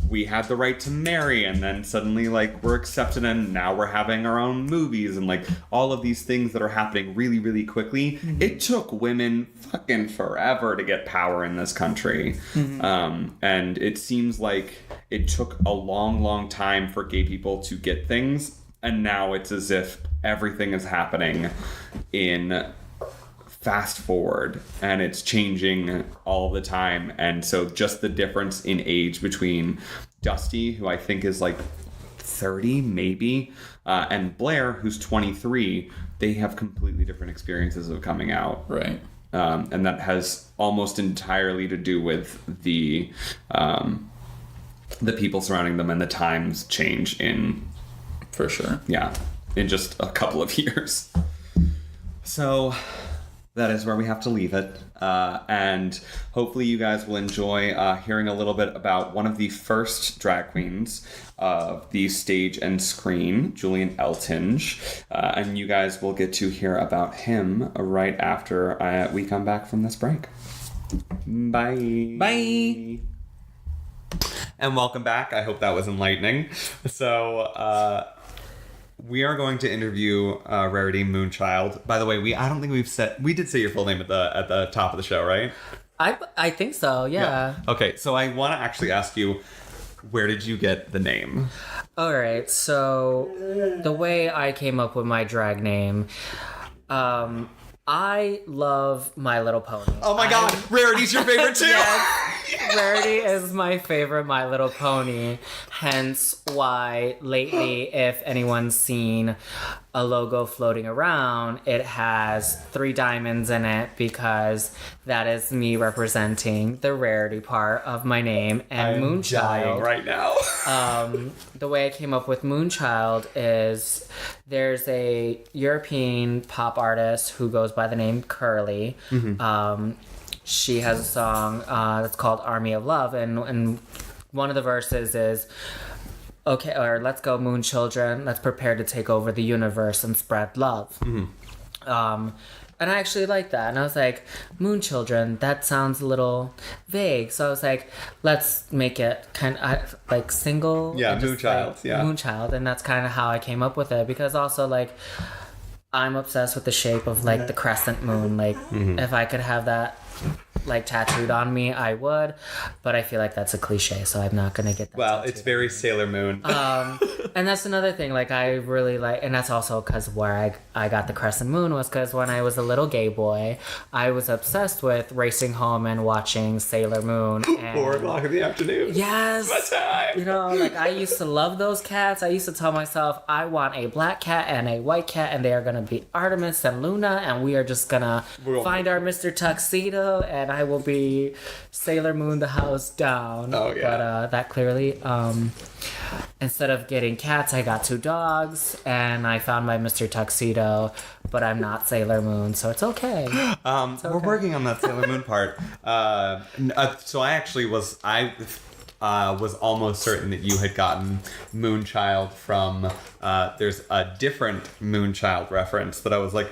we had the right to marry, and then suddenly like we're accepted, and now we're having our own movies, and like all of these things that are happening really, really quickly. It took women fucking forever to get power in this country. And it seems like it took a long, long time for gay people to get things, and now it's as if everything is happening in fast forward, and it's changing all the time. And so just the difference in age between Dusty, who I think is like 30 maybe, and Blair, who's 23, they have completely different experiences of coming out. Right. And that has almost entirely to do with the people surrounding them and the times change in... For sure. Yeah, in just a couple of years. So... that is where we have to leave it. And hopefully you guys will enjoy hearing a little bit about one of the first drag queens of the stage and screen, Julian Eltinge. And you guys will get to hear about him right after we come back from this break. Bye. Bye. And welcome back. I hope that was enlightening. So... we are going to interview Rarity Moonchild. By the way, I don't think we did say your full name at the top of the show, right? I think so, yeah. Okay, so I want to actually ask you, where did you get the name? All right, so the way I came up with my drag name, I love My Little Pony. Oh my God, Rarity's your favorite too. Yes, Rarity is my favorite My Little Pony. Hence why lately, if anyone's seen a logo floating around, it has 3 diamonds in it, because that is me representing the rarity part of my name. And I'm dying Moonchild right now. the way I came up with Moonchild is there's a European pop artist who goes by the name Curly. She has a song that's called Army of Love, and one of the verses is, okay, or let's go moon children, let's prepare to take over the universe and spread love. And I actually like that. And I was like, moon children, that sounds a little vague. So I was like, let's make it kind of like single. Yeah, Moonchild. Like, yeah. Moonchild. And that's kind of how I came up with it. Because also, like, I'm obsessed with the shape of, like, the crescent moon. Like, if I could have that, like, tattooed on me, I would. But I feel like that's a cliche, so I'm not going to get that Well, tattooed it's very Sailor Moon. and that's another thing, like, I really like, and that's also because where I got the crescent moon was because when I was a little gay boy, I was obsessed with racing home and watching Sailor Moon. And 4 o'clock in the afternoon. yes, My time. you know, like, I used to love those cats. I used to tell myself, I want a black cat and a white cat, and they are gonna be Artemis and Luna, and we are just gonna find our Mr. Tuxedo, and I will be Sailor Moon the house down. Oh, yeah. But that clearly, instead of getting cats, I got 2 dogs, and I found my Mr. Tuxedo, but I'm not Sailor Moon, so it's okay. We're working on that Sailor Moon part. So I actually was almost certain that you had gotten Moonchild from, there's a different Moonchild reference that I was like,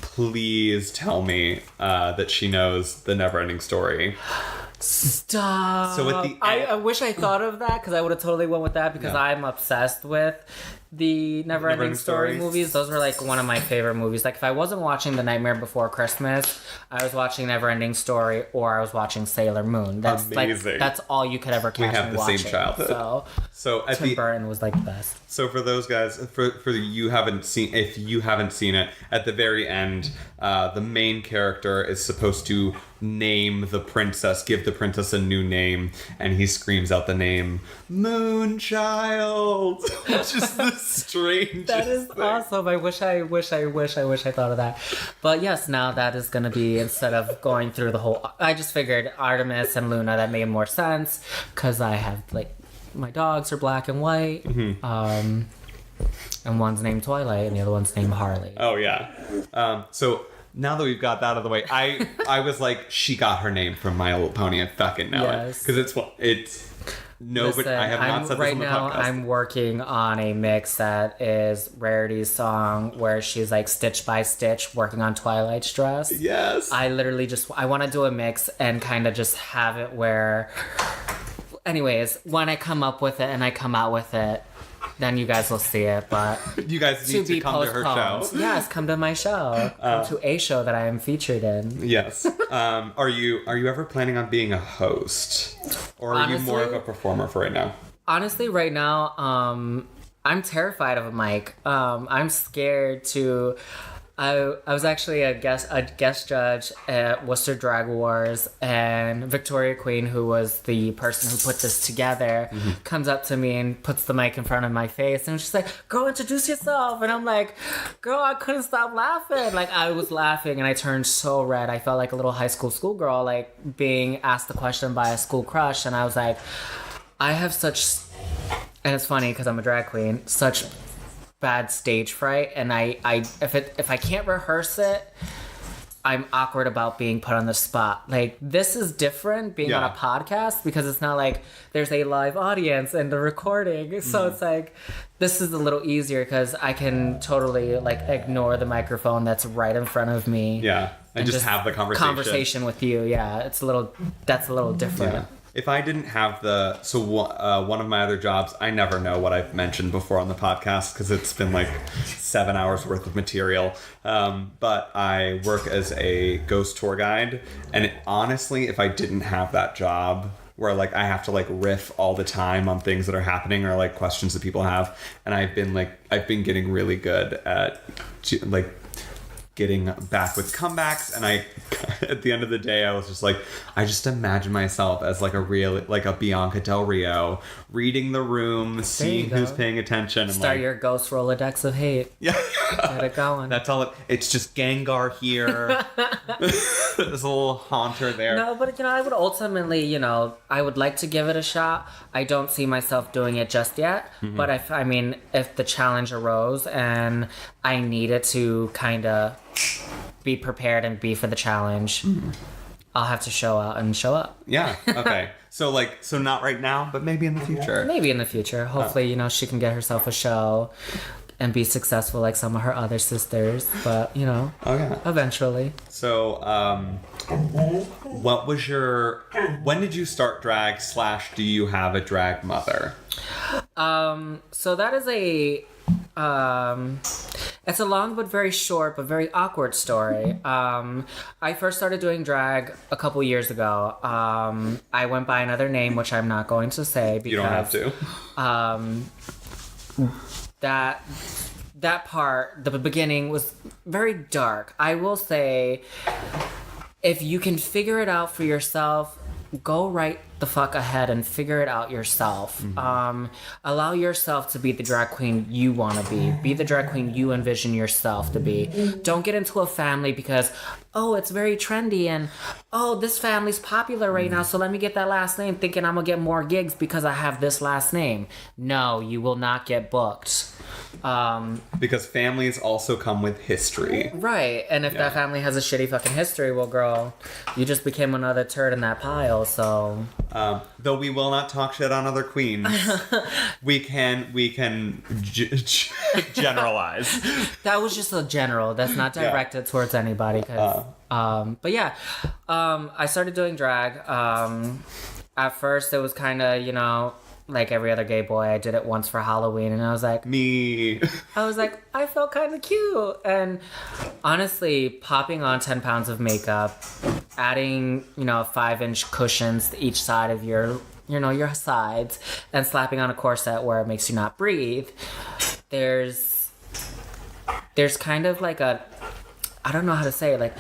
please tell me that she knows the Neverending Story. Stop. So at the I wish I thought of that, because I would have totally went with that, because Yeah. I'm obsessed with the Neverending Story movies, those were like one of my favorite movies. Like if I wasn't watching The Nightmare Before Christmas, I was watching Neverending Story or I was watching Sailor Moon. That's amazing. Like that's all you could ever catch me watching. We have the same childhood. So Tim Burton was like the best. So for those guys, for you haven't seen, if you haven't seen it, at the very end, the main character is supposed to name the princess, give the princess a new name, and he screams out the name Moonchild, which is the strangest That is thing. awesome. I wish I thought of that. But yes, now that is going to be, instead of going through the whole, I just figured Artemis and Luna, that made more sense because I have like my dogs are black and white. And one's named Twilight and the other one's named Harley. Oh yeah. So now that we've got that out of the way, I was like, she got her name from My Little Pony. I fucking know it because it's no, Listen, but I have not said this on the podcast. Right now, I'm working on a mix that is Rarity's song where she's like stitch by stitch working on Twilight's dress. Yes. I literally I want to do a mix and kind of just have it where. Anyways, when I come up with it and I come out with it, then you guys will see it. But you guys need to come to her show. Yes, come to my show. Come to a show that I am featured in. Yes. Are you ever planning on being a host, or are you more of a performer for right now? Honestly, right now, I'm terrified of a mic. I'm scared to. I was actually a guest judge at Worcester Drag Wars, and Victoria Queen, who was the person who put this together, comes up to me and puts the mic in front of my face, and she's like, "Girl, introduce yourself." And I'm like, "Girl, I couldn't stop laughing." Like I was laughing, and I turned so red. I felt like a little high school schoolgirl, like being asked the question by a school crush, and I was like, I have such, and it's funny because I'm a drag queen, such bad stage fright, and if I can't rehearse it, I'm awkward about being put on the spot. Like this is different being on a podcast because it's not like there's a live audience and the recording, so it's like this is a little easier because I can totally like ignore the microphone that's right in front of me. Yeah, and just have the conversation with you. Yeah, that's a little different. Yeah. If I didn't have one of my other jobs, I never know what I've mentioned before on the podcast because it's been like 7 hours worth of material. But I work as a ghost tour guide. And honestly, if I didn't have that job where like I have to like riff all the time on things that are happening or like questions that people have, and I've been getting really good at like getting back with comebacks, and at the end of the day I was just like, I just imagine myself as like a Bianca Del Rio reading the room, seeing who's paying attention, and start your ghost Rolodex of hate. Yeah. Get it going. That's all it's just Gengar here. There's a little haunter there. No, but I would ultimately, I would like to give it a shot. I don't see myself doing it just yet, but if the challenge arose and I needed to kind of be prepared and be for the challenge, I'll have to show up. Yeah. Okay. So not right now, but maybe in the future. Maybe in the future. Hopefully, she can get herself a show and be successful like some of her other sisters. But, eventually. So, when did you start drag / do you have a drag mother? So that is it's a long but very short but very awkward story. I first started doing drag a couple years ago. I went by another name, which I'm not going to say because you don't have to. That part, the beginning was very dark. I will say, if you can figure it out for yourself, go right the fuck ahead and figure it out yourself. Allow yourself to be the drag queen you want to be. Be the drag queen you envision yourself to be. Don't get into a family because, it's very trendy and, this family's popular right now, so let me get that last name thinking I'm going to get more gigs because I have this last name. No, you will not get booked. Because families also come with history. Right, and if that family has a shitty fucking history, well, girl, you just became another turd in that pile, so... Though we will not talk shit on other queens, we can generalize. That was just a general. That's not directed towards anybody. But yeah, I started doing drag. At first, it was kind of like every other gay boy, I did it once for Halloween, and I was like, I felt kind of cute. And honestly, popping on 10 pounds of makeup, adding, 5-inch cushions to each side of your sides, and slapping on a corset where it makes you not breathe, there's kind of like a, I don't know how to say it, like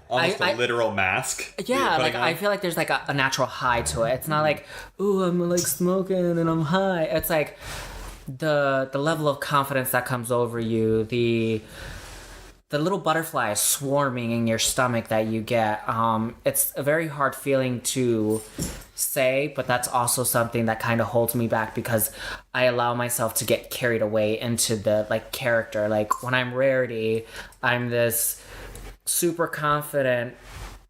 almost a literal mask. Yeah, like I feel like there's like a natural high to it. It's not like, ooh, I'm like smoking and I'm high. It's like the level of confidence that comes over you, the little butterflies swarming in your stomach that you get. It's a very hard feeling to say, but that's also something that kind of holds me back because I allow myself to get carried away into the like character. Like when I'm Rarity, I'm this super confident,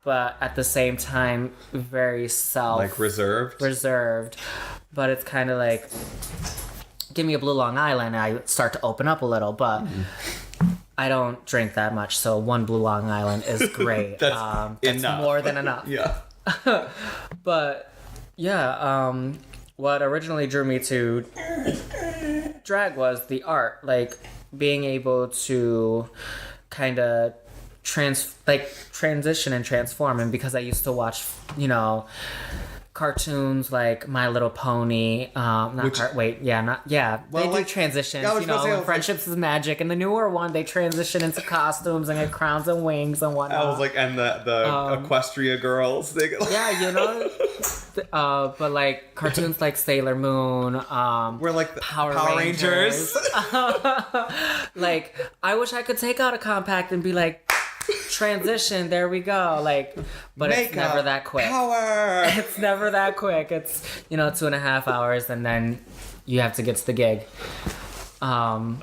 but at the same time very reserved. But it's kind of like, give me a blue Long Island, I start to open up a little, but I don't drink that much, so one blue Long Island is great. That's more than enough. Yeah. But yeah, what originally drew me to drag was the art, being able to kind of transition and transform. And because I used to watch, cartoons like My Little Pony, they do transitions, when Friendships is Magic, and the newer one, they transition into costumes and get crowns and wings and whatnot. I was like, and the Equestria girls, they go but like cartoons like Sailor Moon, we're like the Power Rangers. Like, I wish I could take out a compact and be like, transition, there we go, but makeup, it's never that quick. Power. It's never that quick. It's 2.5 hours and then you have to get to the gig. I'll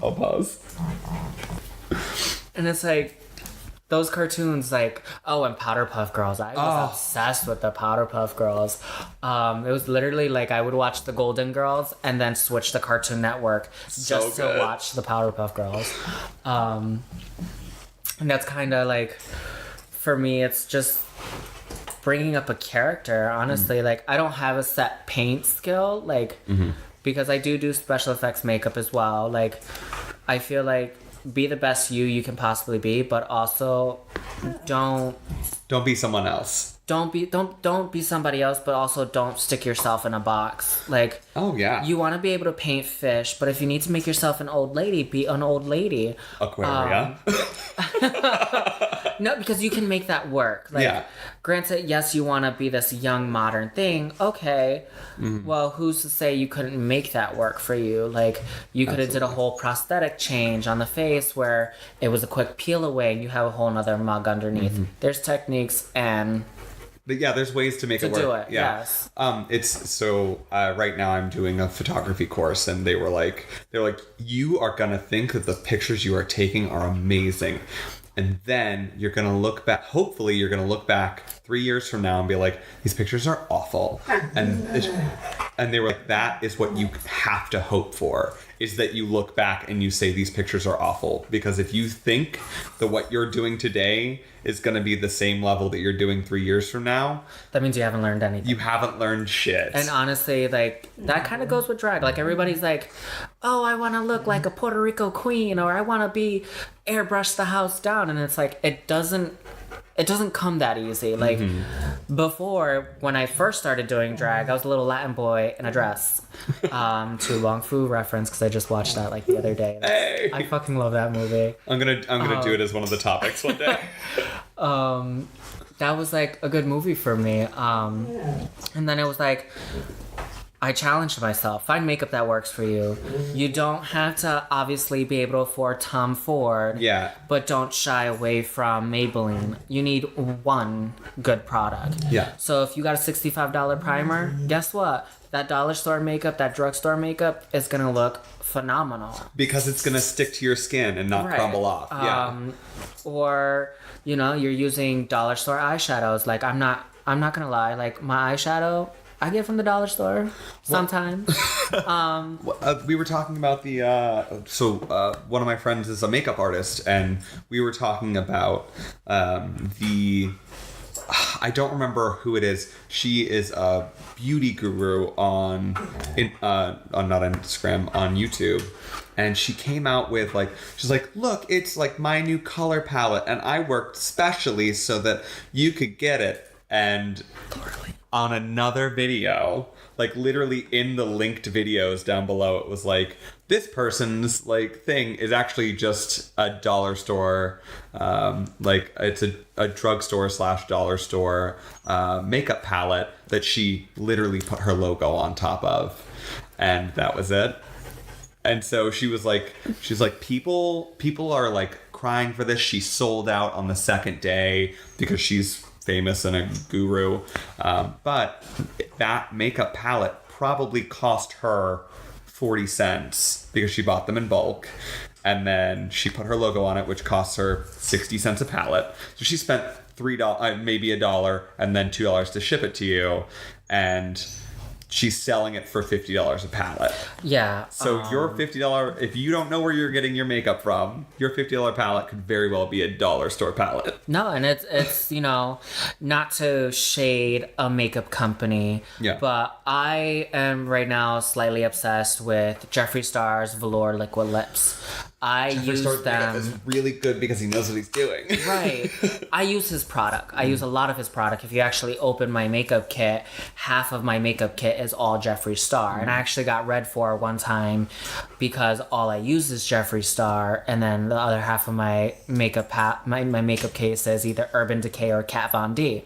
pause. And it's like those cartoons, and Powderpuff Girls. I was obsessed with the Powderpuff Girls. It was literally like I would watch the Golden Girls and then switch the Cartoon Network just to watch the Powderpuff Girls. And that's kind of like, for me, it's just bringing up a character, honestly. I don't have a set paint skill, because I do special effects makeup as well. I feel like be the best you can possibly be, but also don't be someone else. Don't be somebody else, but also don't stick yourself in a box. Oh yeah, you want to be able to paint fish, but if you need to make yourself an old lady, be an old lady. Aquaria. No, because you can make that work. Granted, yes, you want to be this young modern thing. Okay, well, who's to say you couldn't make that work for you? You could have did a whole prosthetic change on the face where it was a quick peel away and you have a whole nother mug underneath. There's techniques and. But yeah, there's ways to make it work. Do it, yeah. Yes. It's so right now I'm doing a photography course, and they're like, you are gonna think that the pictures you are taking are amazing, and then you're gonna look back. Hopefully, you're gonna look back 3 years from now and be like, these pictures are awful, and they were like, that is what you have to hope for. Is that you look back and you say these pictures are awful. Because if you think that what you're doing today is going to be the same level that you're doing 3 years from now, that means you haven't learned anything. You haven't learned shit. And honestly, that kind of goes with drag. Everybody's like, oh, I want to look like a Puerto Rico queen, or I want to be airbrush the house down. And it's like, it doesn't come that easy. Before, when I first started doing drag, I was a little Latin boy in a dress. To Wong Fu reference, because I just watched that the other day. Hey. I fucking love that movie. I'm gonna do it as one of the topics one day. That was a good movie for me. And then it was I challenged myself. Find makeup that works for you. You don't have to obviously be able to afford Tom Ford. Yeah. But don't shy away from Maybelline. You need one good product. Yeah. So if you got a $65 primer, guess what? That dollar store makeup, that drugstore makeup is going to look phenomenal. Because it's going to stick to your skin and not crumble off. Yeah. Or, you're using dollar store eyeshadows. I'm not going to lie. My eyeshadow, I get from the dollar store sometimes. We were talking about one of my friends is a makeup artist, and we were talking about I I don't remember who it is. She is a beauty guru on not Instagram, on YouTube. And she came out with she's like, look, it's like my new color palette, and I worked specially so that you could get it. And on another video, literally in the linked videos down below, it was like, this person's thing is actually just a dollar store, it's a drugstore / dollar store makeup palette that she literally put her logo on top of, and that was it. And so she was she's like, people are crying for this. She sold out on the second day because she's famous and a guru. But that makeup palette probably cost her 40 cents because she bought them in bulk. And then she put her logo on it, which costs her 60 cents a palette. So she spent $3, maybe $1, and then $2 to ship it to you. And she's selling it for $50 a palette. Yeah. So your $50, if you don't know where you're getting your makeup from, your $50 palette could very well be a dollar store palette. No, and it's not to shade a makeup company, but I am right now slightly obsessed with Jeffree Star's Velour Liquid Lips. I use them. Is really good because he knows what he's doing. Right. I use his product. I use a lot of his product. If you actually open my makeup kit, half of my makeup kit is all Jeffree Star. And I actually got red for one time because all I use is Jeffree Star, and then the other half of my makeup my makeup case is either Urban Decay or Kat Von D.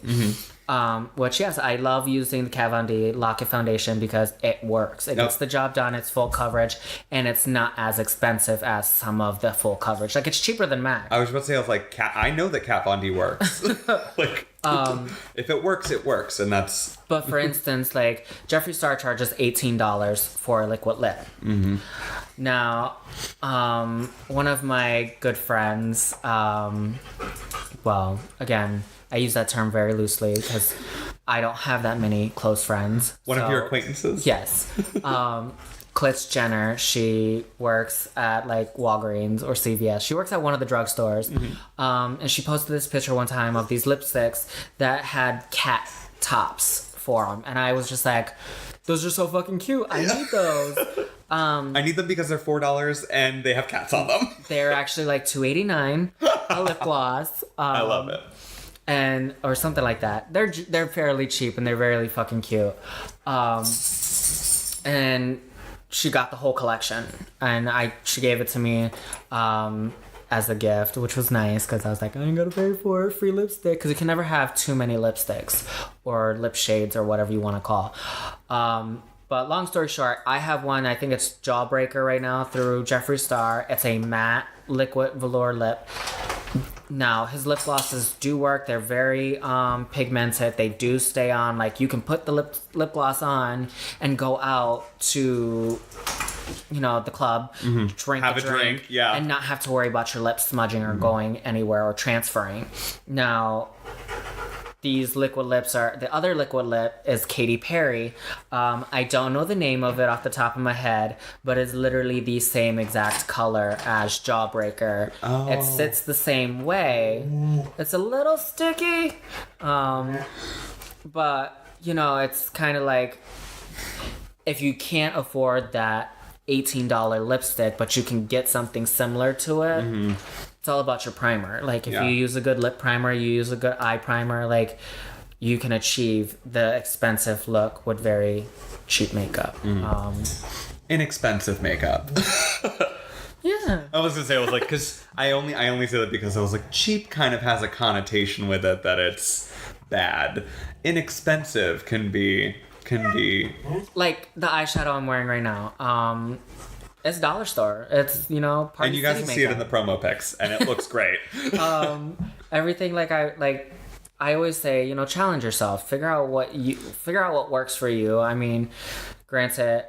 Which, yes, I love using the Kat Von D Lock It Foundation because it works. It gets the job done, it's full coverage, and it's not as expensive as some of the full coverage. It's cheaper than MAC. I was about to say, I was like, I know that Kat Von D works. If it works, it works, and that's... But for instance, Jeffree Star charges $18 for a liquid lip. Mm-hmm. Now, one of my good friends, well, again... I use that term very loosely because I don't have that many close friends. One of your acquaintances? Yes. Klitz Jenner, she works at Walgreens or CVS. She works at one of the drugstores. Mm-hmm. And she posted this picture one time of these lipsticks that had cat tops for them. And I was just like, those are so fucking cute. I need those. I need them because they're $4 and they have cats on them. They're actually $2.89 a lip gloss. I love it. And or something like that. They're fairly cheap and they're very fucking cute. And she got the whole collection, and she gave it to me as a gift, which was nice because I was like, I ain't gotta pay for a free lipstick because you can never have too many lipsticks or lip shades or whatever you want to call. But long story short, I have one. I think it's Jawbreaker right now through Jeffree Star. It's a matte liquid velour lip. Now, his lip glosses do work. They're very pigmented. They do stay on. You can put the lip gloss on and go out to, the club, drink a drink, and not have to worry about your lips smudging or going anywhere or transferring. Now, these liquid lips the other liquid lip is Katy Perry. I don't know the name of it off the top of my head, but it's literally the same exact color as Jawbreaker. Oh. It sits the same way. It's a little sticky, but it's kind of if you can't afford that $18 lipstick, but you can get something similar to it. Mm-hmm. It's all about your primer. If you use a good lip primer, you use a good eye primer, you can achieve the expensive look with very cheap makeup. Inexpensive makeup. Yeah. I was gonna say, because I only say that because I was cheap kind of has a connotation with it that it's bad. Inexpensive can be the eyeshadow I'm wearing right now. It's dollar store. It's, Party and you guys City will see it in the promo pics, and it looks great. Everything I always say, challenge yourself. Figure out what works for you. I mean, granted,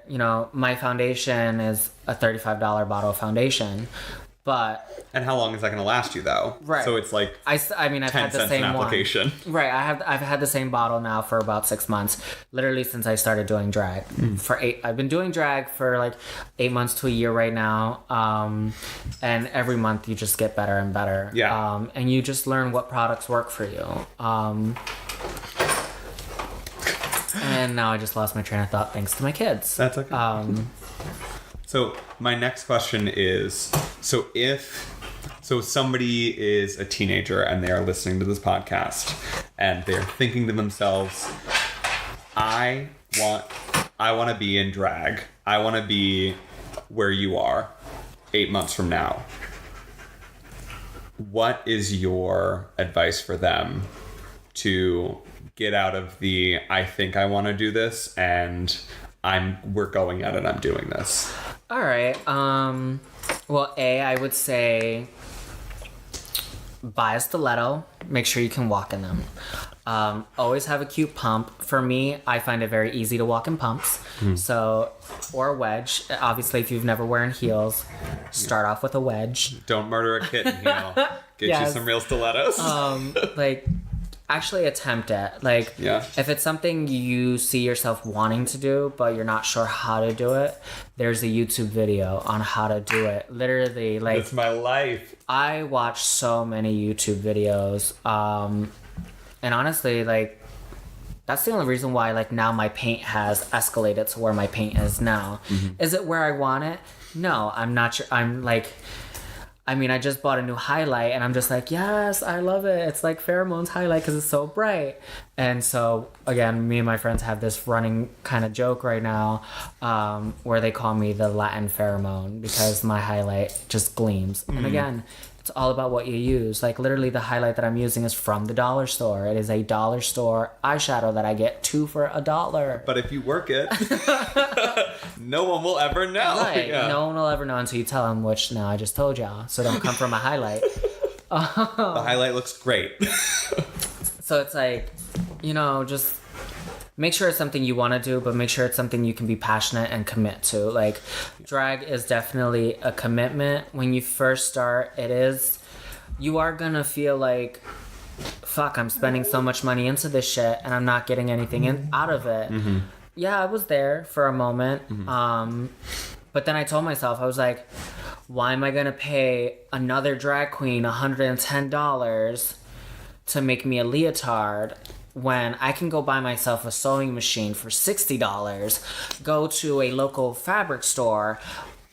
my foundation is a $35 bottle of foundation, but and how long is that going to last you though? Right. So it's I've had the same application. One. Right. I've had the same bottle now for about 6 months, literally since I started doing drag. I've been doing drag for 8 months to a year right now, and every month you just get better and better. Yeah. And you just learn what products work for you. And now I just lost my train of thought thanks to my kids. That's okay. So my next question is, so somebody is a teenager and they are listening to this podcast and they're thinking to themselves, I want to be in drag. I want to be where you are 8 months from now. What is your advice for them to get out of the, I think I want to do this and we're going out and I'm doing this? All right. Well, I would say buy a stiletto. Make sure you can walk in them. Always have a cute pump. For me, I find it very easy to walk in pumps. So, or a wedge. Obviously, if you've never worn heels, start off with a wedge. Don't murder a kitten heel. Get you some real stilettos. Actually attempt it. If it's something you see yourself wanting to do, but you're not sure how to do it, there's a YouTube video on how to do it. Literally, it's my life. I watch so many YouTube videos. And honestly, that's the only reason why, now my paint has escalated to where my paint is now. Is it where I want it? No, I'm not sure. I just bought a new highlight and I'm just like, yes, I love it. It's like Pheromones highlight because it's so bright. And so, again, me and my friends have this running kind of joke right now where they call me the Latin pheromone because my highlight just gleams. And again, it's all about what you use. Literally, the highlight that I'm using is from the dollar store. It is a dollar store eyeshadow that I get 2 for $1. But if you work it, no one will ever know. Right. Yeah. No one will ever know until you tell them, which now I just told y'all. So don't come from a highlight. The highlight looks great. So it's just make sure it's something you want to do, but make sure it's something you can be passionate and commit to. Drag is definitely a commitment. When you first start, you are gonna feel like, fuck, I'm spending so much money into this shit and I'm not getting anything out of it. Yeah, I was there for a moment. But then I told myself, I was like, why am I gonna pay another drag queen $110 to make me a leotard when I can go buy myself a sewing machine for $60, go to a local fabric store,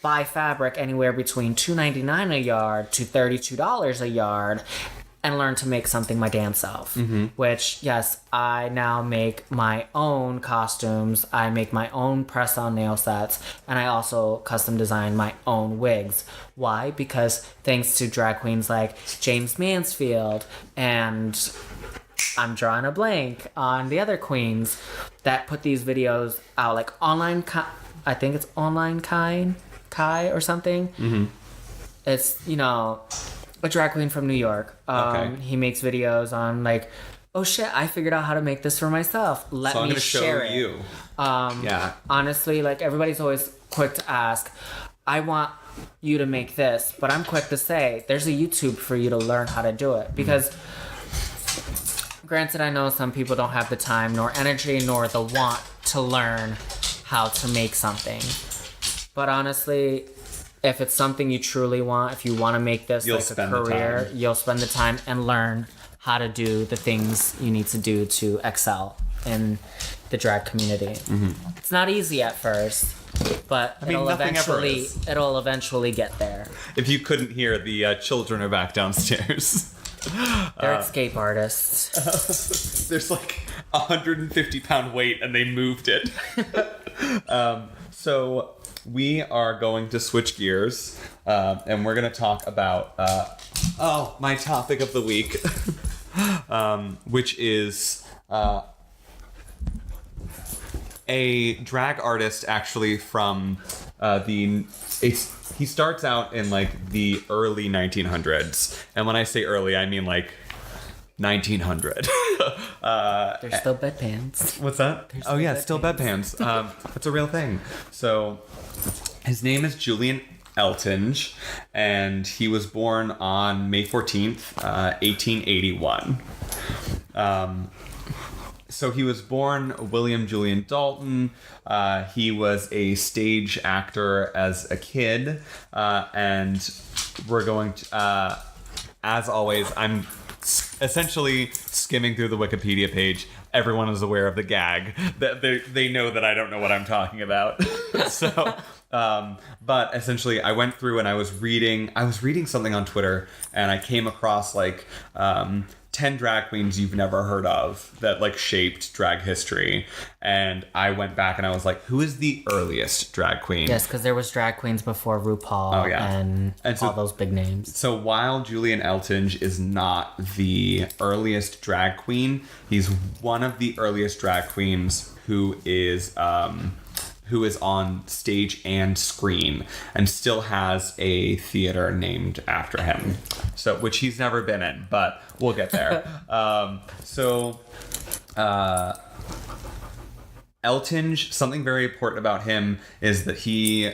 buy fabric anywhere between $2.99 a yard to $32 a yard, and learn to make something my damn self. Which, yes, I now make my own costumes, I make my own press-on nail sets, and I also custom design my own wigs. Why? Because thanks to drag queens like James Mansfield and I'm drawing a blank on the other queens that put these videos out, online, I think it's Online Kai or something. It's, a drag queen from New York. He makes videos on oh shit, I figured out how to make this for myself. Let me share it. You. Honestly, everybody's always quick to ask, I want you to make this, but I'm quick to say, there's a YouTube for you to learn how to do it. Because granted, I know some people don't have the time, nor energy, nor the want to learn how to make something. But honestly, if it's something you truly want, if you want to make this a career, you'll spend the time and learn how to do the things you need to do to excel in the drag community. It's not easy at first, but it'll eventually get there. If you couldn't hear, the children are back downstairs. They're escape artists. There's 150-pound weight and they moved it. So we are going to switch gears and we're going to talk about my topic of the week, which is a drag artist actually from he starts out in the early 1900s, and when I say early I mean 1900. There's still bedpans. What's that? Still bedpans. That's a real thing. So his name is Julian Eltinge, and he was born on May 14th, 1881. So he was born William Julian Dalton. He was a stage actor as a kid. And we're going to, as always, I'm essentially, skimming through the Wikipedia page, everyone is aware of the gag. That they know that I don't know what I'm talking about. So, but essentially, I went through and I was reading something on Twitter, and I came across 10 drag queens you've never heard of that shaped drag history. And I went back and I was like, who is the earliest drag queen? Yes, because there was drag queens before RuPaul and all those big names. So while Julian Eltinge is not the earliest drag queen, he's one of the earliest drag queens who is on stage and screen and still has a theater named after him. So, which he's never been in, but we'll get there. Eltinge, something very important about him is that he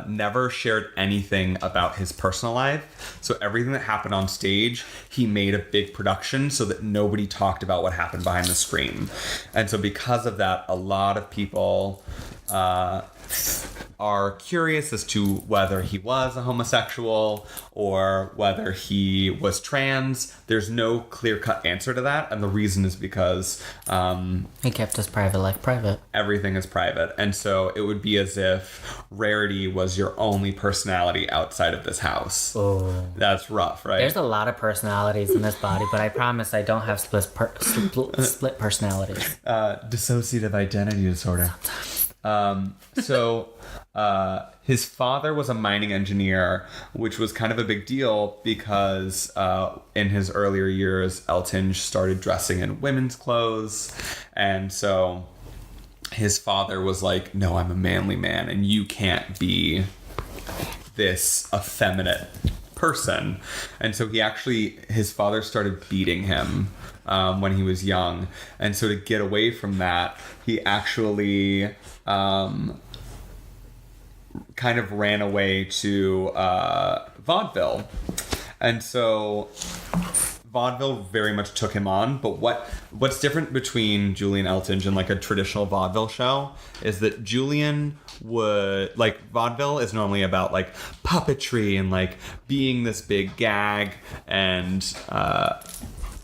never shared anything about his personal life. So everything that happened on stage, he made a big production so that nobody talked about what happened behind the screen. And so because of that, a lot of people are curious as to whether he was a homosexual or whether he was trans. There's no clear-cut answer to that, and the reason is because he kept his private life private. Everything is private, and so it would be as if Rarity was your only personality outside of this house. Oh, that's rough, right? There's a lot of personalities in this body, but I promise I don't have split personalities. Dissociative identity disorder. His father was a mining engineer, which was kind of a big deal because in his earlier years, Eltinge started dressing in women's clothes. And so his father was like, no, I'm a manly man and you can't be this effeminate person. And so his father started beating him when he was young. And so to get away from that, he actually kind of ran away to vaudeville. And so vaudeville very much took him on. But what's different between Julian Eltinge and a traditional vaudeville show is that Julian would vaudeville is normally about puppetry and being this big gag, and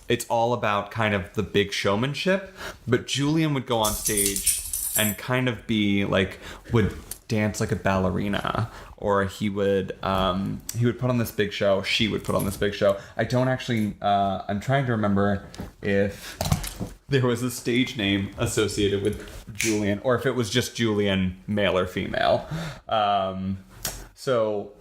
it's all about kind of the big showmanship. But Julian would go on stage and kind of be would dance like a ballerina, or he would put on this big show. She would put on this big show. I don't actually. I'm trying to remember if there was a stage name associated with Julian, or if it was just Julian, male or female. So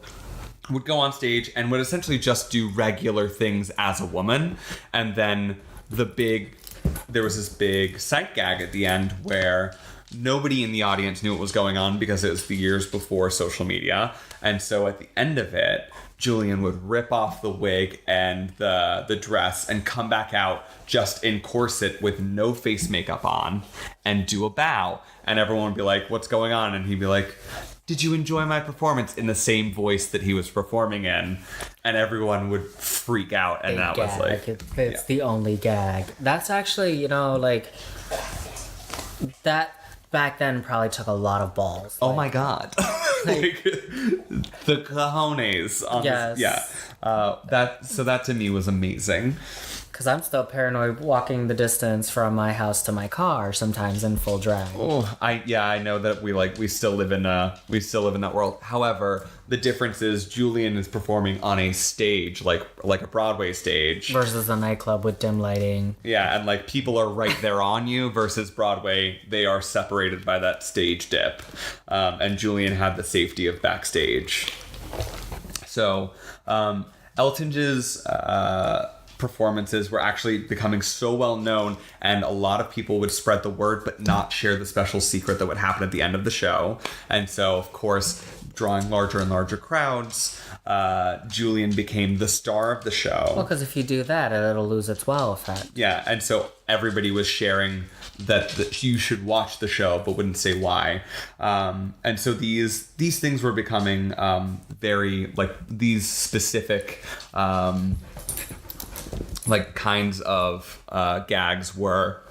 would go on stage and would essentially just do regular things as a woman, and then there was this big sight gag at the end where nobody in the audience knew what was going on because it was the years before social media. And so at the end of it, Julian would rip off the wig and the dress and come back out just in corset with no face makeup on and do a bow. And everyone would be like, what's going on? And he'd be like, did you enjoy my performance, in the same voice that he was performing in? And everyone would freak out. And that was it's the only gag. That's actually, that back then probably took a lot of balls. Oh my God. The cojones on yes. This. Yeah. That to me was amazing. Because I'm still paranoid walking the distance from my house to my car sometimes in full drag. Oh, I know that we still live in that world. However, the difference is Julian is performing on a stage, like a Broadway stage, versus a nightclub with dim lighting. Yeah, and people are right there on you. Versus Broadway, they are separated by that stage dip, and Julian had the safety of backstage. So, Eltinge's performances were actually becoming so well known, and a lot of people would spread the word but not share the special secret that would happen at the end of the show. And so, of course, drawing larger and larger crowds, Julian became the star of the show. Well, because if you do that, it'll lose its wow effect. Yeah, and so everybody was sharing that you should watch the show but wouldn't say why. And so these things were becoming very, these specific kinds of gags were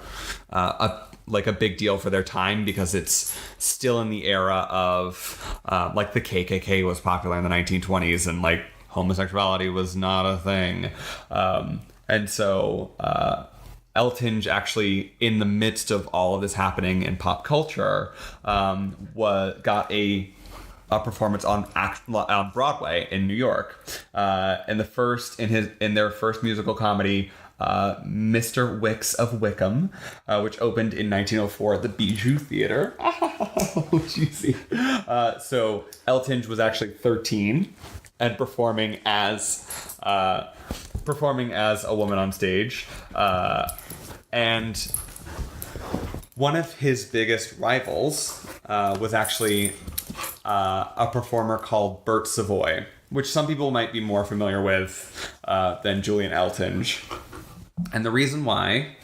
a big deal for their time, because it's still in the era of the KKK was popular in the 1920s, and homosexuality was not a thing. And so Eltinge actually, in the midst of all of this happening in pop culture, got a performance on Broadway in New York. In their first musical comedy, Mr. Wicks of Wickham, which opened in 1904 at the Bijou Theater. Oh, cheesy. So Eltinge was actually 13 and performing as a woman on stage. And one of his biggest rivals was actually a performer called Bert Savoy, which some people might be more familiar with than Julian Eltinge. And the reason why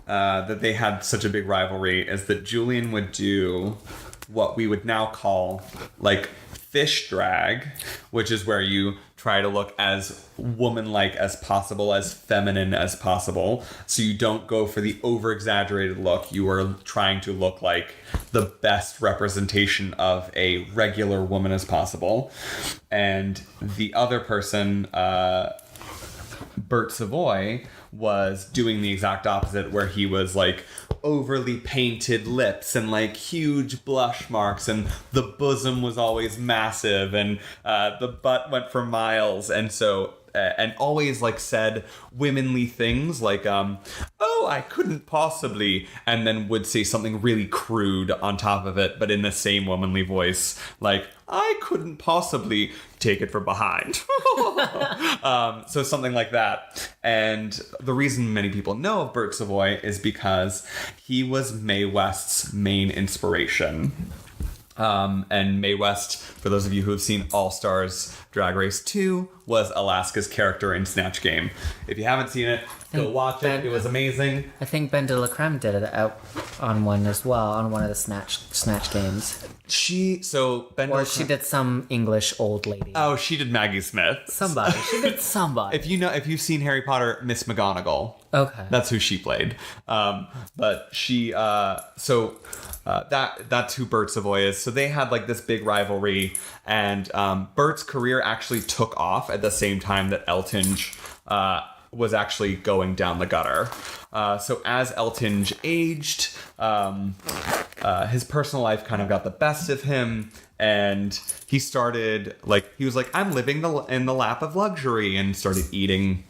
that they had such a big rivalry is that Julian would do what we would now call like fish drag, which is where you try to look as woman-like as possible, as feminine as possible. So you don't go for the over-exaggerated look. You are trying to look like the best representation of a regular woman as possible. And the other person, Bert Savoy, was doing the exact opposite, where he was like overly painted lips and like huge blush marks, and the bosom was always massive, and the butt went for miles, and so and always like said womanly things like oh, I couldn't possibly, and then would say something really crude on top of it, but in the same womanly voice, like I couldn't possibly take it from behind. So something like that. And the reason many people know of Bert Savoy is because he was Mae West's main inspiration. And Mae West, for those of you who have seen All Stars Drag Race 2, was Alaska's character in Snatch Game. If you haven't seen it, go watch it. It was amazing. I think Ben de la Creme did it out on one as well, on one of the Snatch Games. She did some English old lady. Oh, she did Maggie Smith. She did somebody. If you've seen Harry Potter, Miss McGonagall. Okay. That's who she played. But she, that's who Bert Savoy is. So they had like this big rivalry, and Bert's career actually took off at the same time that Eltinge was actually going down the gutter. So as Eltinge aged, his personal life kind of got the best of him, and he started he was like, I'm living in the lap of luxury, and started eating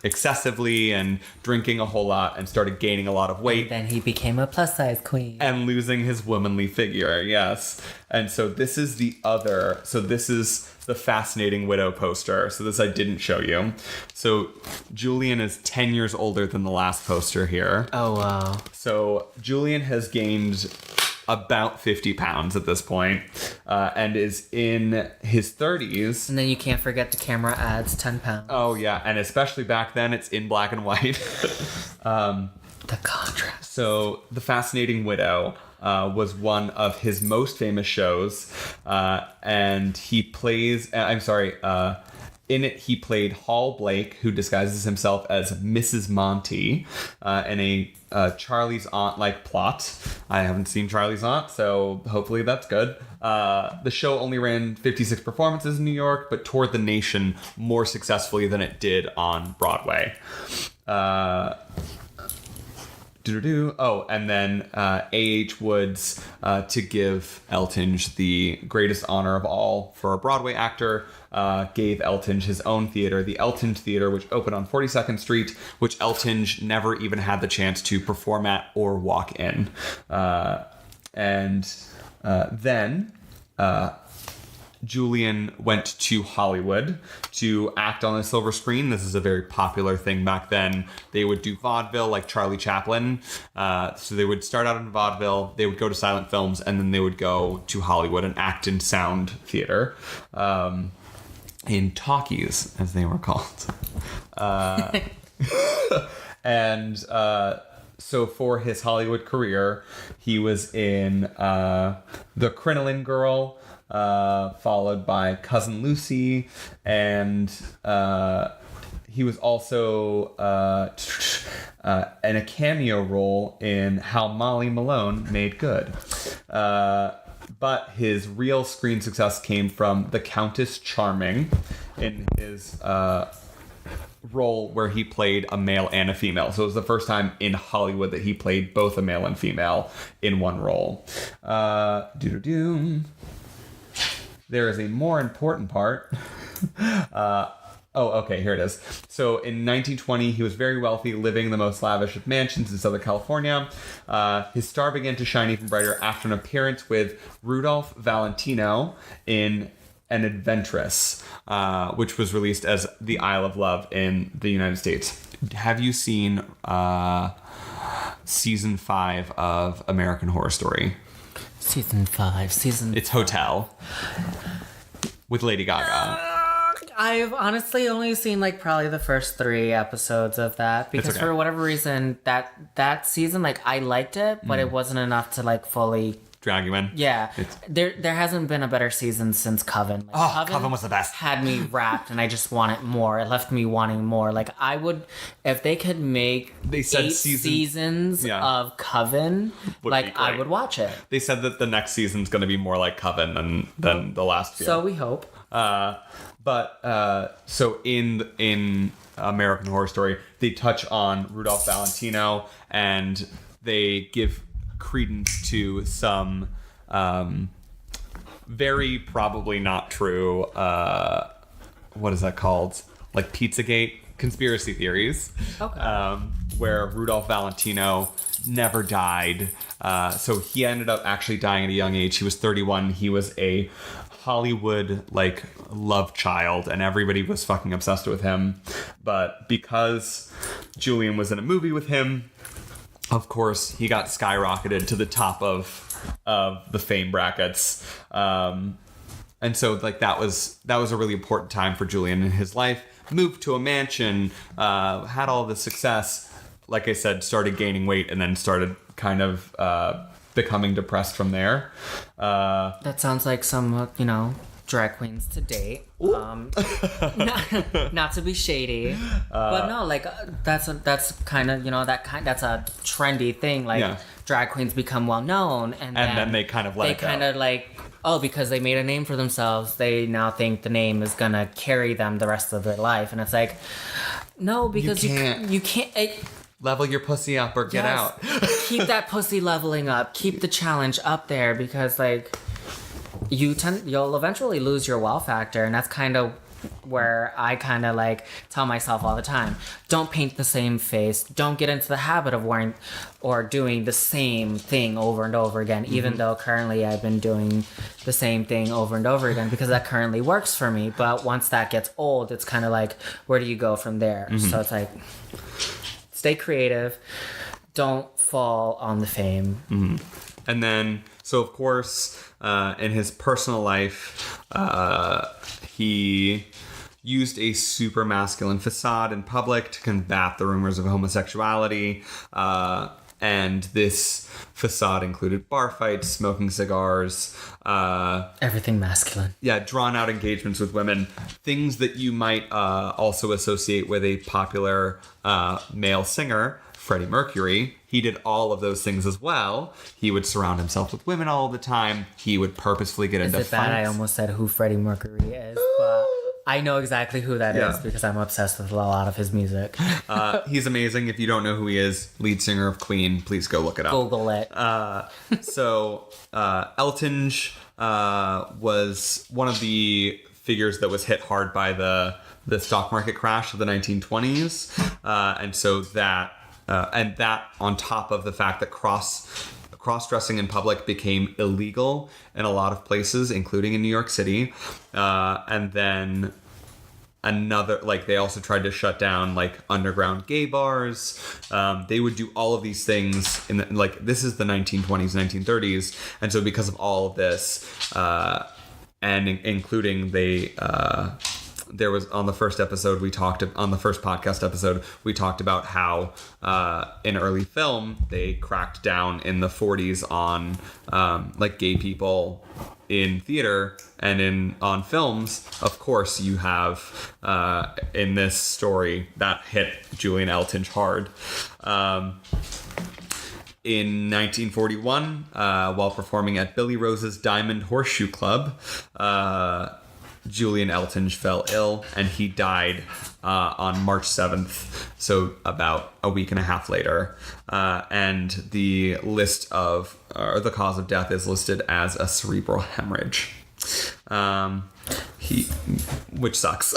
excessively and drinking a whole lot, and started gaining a lot of weight. And then he became a plus size queen. And losing his womanly figure, yes. And so this is the Fascinating Widow poster. So this I didn't show you. So Julian is 10 years older than the last poster here. Oh, wow. So Julian has gained about 50 pounds at this point, and is in his 30s. And then you can't forget the camera adds 10 pounds. Oh, yeah. And especially back then, it's in black and white. The contrast. So The Fascinating Widow was one of his most famous shows, and he plays... in it, he played Hall Blake, who disguises himself as Mrs. Monty in a Charlie's Aunt-like plot. I haven't seen Charlie's Aunt, so hopefully that's good. The show only ran 56 performances in New York, but toured the nation more successfully than it did on Broadway. And then A.H. Woods, to give Eltinge the greatest honor of all for a Broadway actor, gave Eltinge his own theater, the Eltinge Theater, which opened on 42nd Street, which Eltinge never even had the chance to perform at or walk in. Then Julian went to Hollywood to act on the silver screen. This is a very popular thing back then. They would do vaudeville like Charlie Chaplin. So they would start out in vaudeville, they would go to silent films, and then they would go to Hollywood and act in sound theater. In talkies, as they were called. So for his Hollywood career, he was in The Crinoline Girl, followed by Cousin Lucy, and he was also in a cameo role in How Molly Malone Made Good. But his real screen success came from The Countess Charming in his role where he played a male and a female. So it was the first time in Hollywood that he played both a male and female in one role. There is a more important part. Okay, here it is. So in 1920, he was very wealthy, living in the most lavish of mansions in Southern California. His star began to shine even brighter after an appearance with Rudolph Valentino in An Adventuress, which was released as The Isle of Love in the United States. Have you seen season 5 of American Horror Story? It's Hotel with Lady Gaga. I've honestly only seen like probably the first 3 episodes of that because for whatever reason that season, like, I liked it, but it wasn't enough to like fully drag you in. Yeah, there hasn't been a better season since Coven. Like, Coven was the best. Had me wrapped, and I just wanted more. It left me wanting more. Like, I would, if they could make 8 seasons of Coven, like, I would watch it. They said that the next season's going to be more like Coven than the last few. So we hope. So in American Horror Story, they touch on Rudolph Valentino, and they give credence to some very probably not true, what is that called? Like Pizzagate conspiracy theories. Okay. Where Rudolph Valentino never died. So he ended up actually dying at a young age. He was 31. He was a Hollywood like love child, and everybody was fucking obsessed with him. But because Julian was in a movie with him, of course, he got skyrocketed to the top of the fame brackets. And so like that was a really important time for Julian in his life. Moved to a mansion, had all the success. Like I said, started gaining weight, and then started kind of becoming depressed from there. That sounds like some, drag queens to date. Not to be shady, but no, like that's kind of that's a trendy thing. Like drag queens become well known, and then they kind of because they made a name for themselves, they now think the name is gonna carry them the rest of their life, and it's like, no, because you can't. Level your pussy up or get out. Keep that pussy leveling up. Keep the challenge up there, because like you'll eventually lose your wow factor, and that's kind of where I kind of like tell myself all the time, don't paint the same face. Don't get into the habit of wearing or doing the same thing over and over again, even though currently I've been doing the same thing over and over again because that currently works for me. But once that gets old, it's kind of like, where do you go from there? So it's like, stay creative. Don't fall on the fame. And then, so of course, in his personal life, he used a super masculine facade in public to combat the rumors of homosexuality. And this facade included bar fights, smoking cigars. Everything masculine. Yeah, drawn out engagements with women. Things that you might also associate with a popular male singer, Freddie Mercury. He did all of those things as well. He would surround himself with women all the time. He would purposefully get into fights. Is it bad I almost said who Freddie Mercury is, but I know exactly who that is because I'm obsessed with a lot of his music. He's amazing. If you don't know who he is, lead singer of Queen, please go look it up. Google it. Eltinge was one of the figures that was hit hard by the stock market crash of the 1920s. And that on top of the fact that cross-dressing in public became illegal in a lot of places, including in New York City. And then they also tried to shut down like underground gay bars. They would do all of these things this is the 1920s, 1930s. And so because of all of this, and including there was on the first podcast episode, we talked about how in early film they cracked down in the 40s on gay people in theater and on films. Of course, you have in this story that hit Julian Eltinge hard. In 1941, while performing at Billy Rose's Diamond Horseshoe Club, Julian Eltinge fell ill, and he died on March 7th, so about a week and a half later. And the list of, or the cause of death is listed as a cerebral hemorrhage. Which sucks.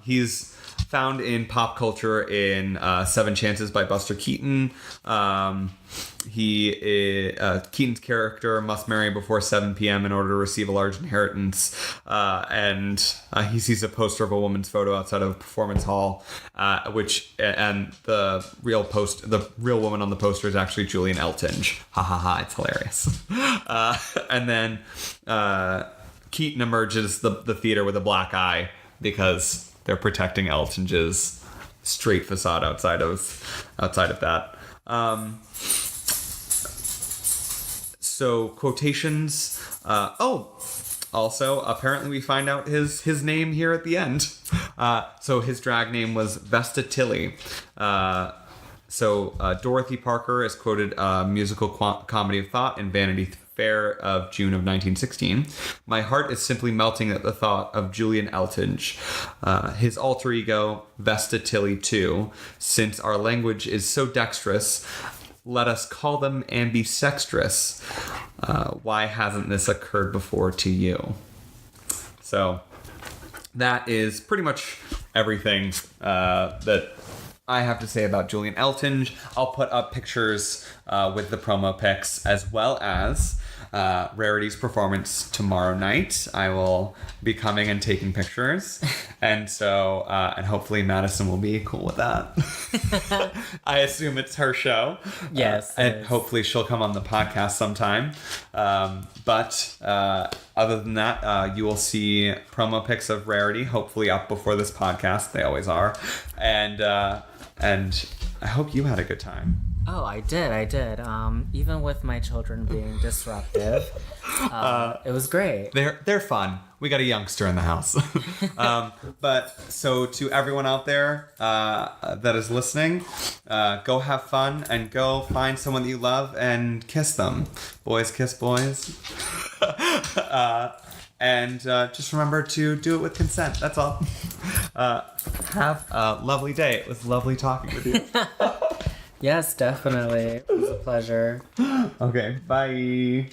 He's found in pop culture in Seven Chances by Buster Keaton. Keaton's character must marry before 7 p.m. in order to receive a large inheritance. And he sees a poster of a woman's photo outside of a performance hall, and the real woman on the poster is actually Julian Eltinge. Ha ha ha! It's hilarious. And then Keaton emerges the theater with a black eye because they're protecting Eltinge's straight facade outside of that. So quotations. Also, apparently we find out his name here at the end. So his drag name was Vesta Tilly. Dorothy Parker is quoted musical comedy of thought in Vanity Fair of June of 1916. My heart is simply melting at the thought of Julian Eltinge. His alter ego, Vesta Tilly too. Since our language is so dexterous, let us call them ambisextrous. Why hasn't this occurred before to you? So that is pretty much everything that I have to say about Julian Eltinge. I'll put up pictures with the promo pics, as well as Rarity's performance tomorrow night. I will be coming and taking pictures, and so and hopefully Madison will be cool with that. I assume it's her show. Yes, and hopefully she'll come on the podcast sometime. But other than that, you will see promo pics of Rarity, hopefully up before this podcast. They always are, and I hope you had a good time. Oh, I did. Even with my children being disruptive, it was great. They're fun. We got a youngster in the house. But so to everyone out there that is listening, go have fun and go find someone that you love and kiss them. Boys kiss boys. And just remember to do it with consent. That's all. Have a lovely day. It was lovely talking with you. Yes, definitely. It was a pleasure. Okay, bye.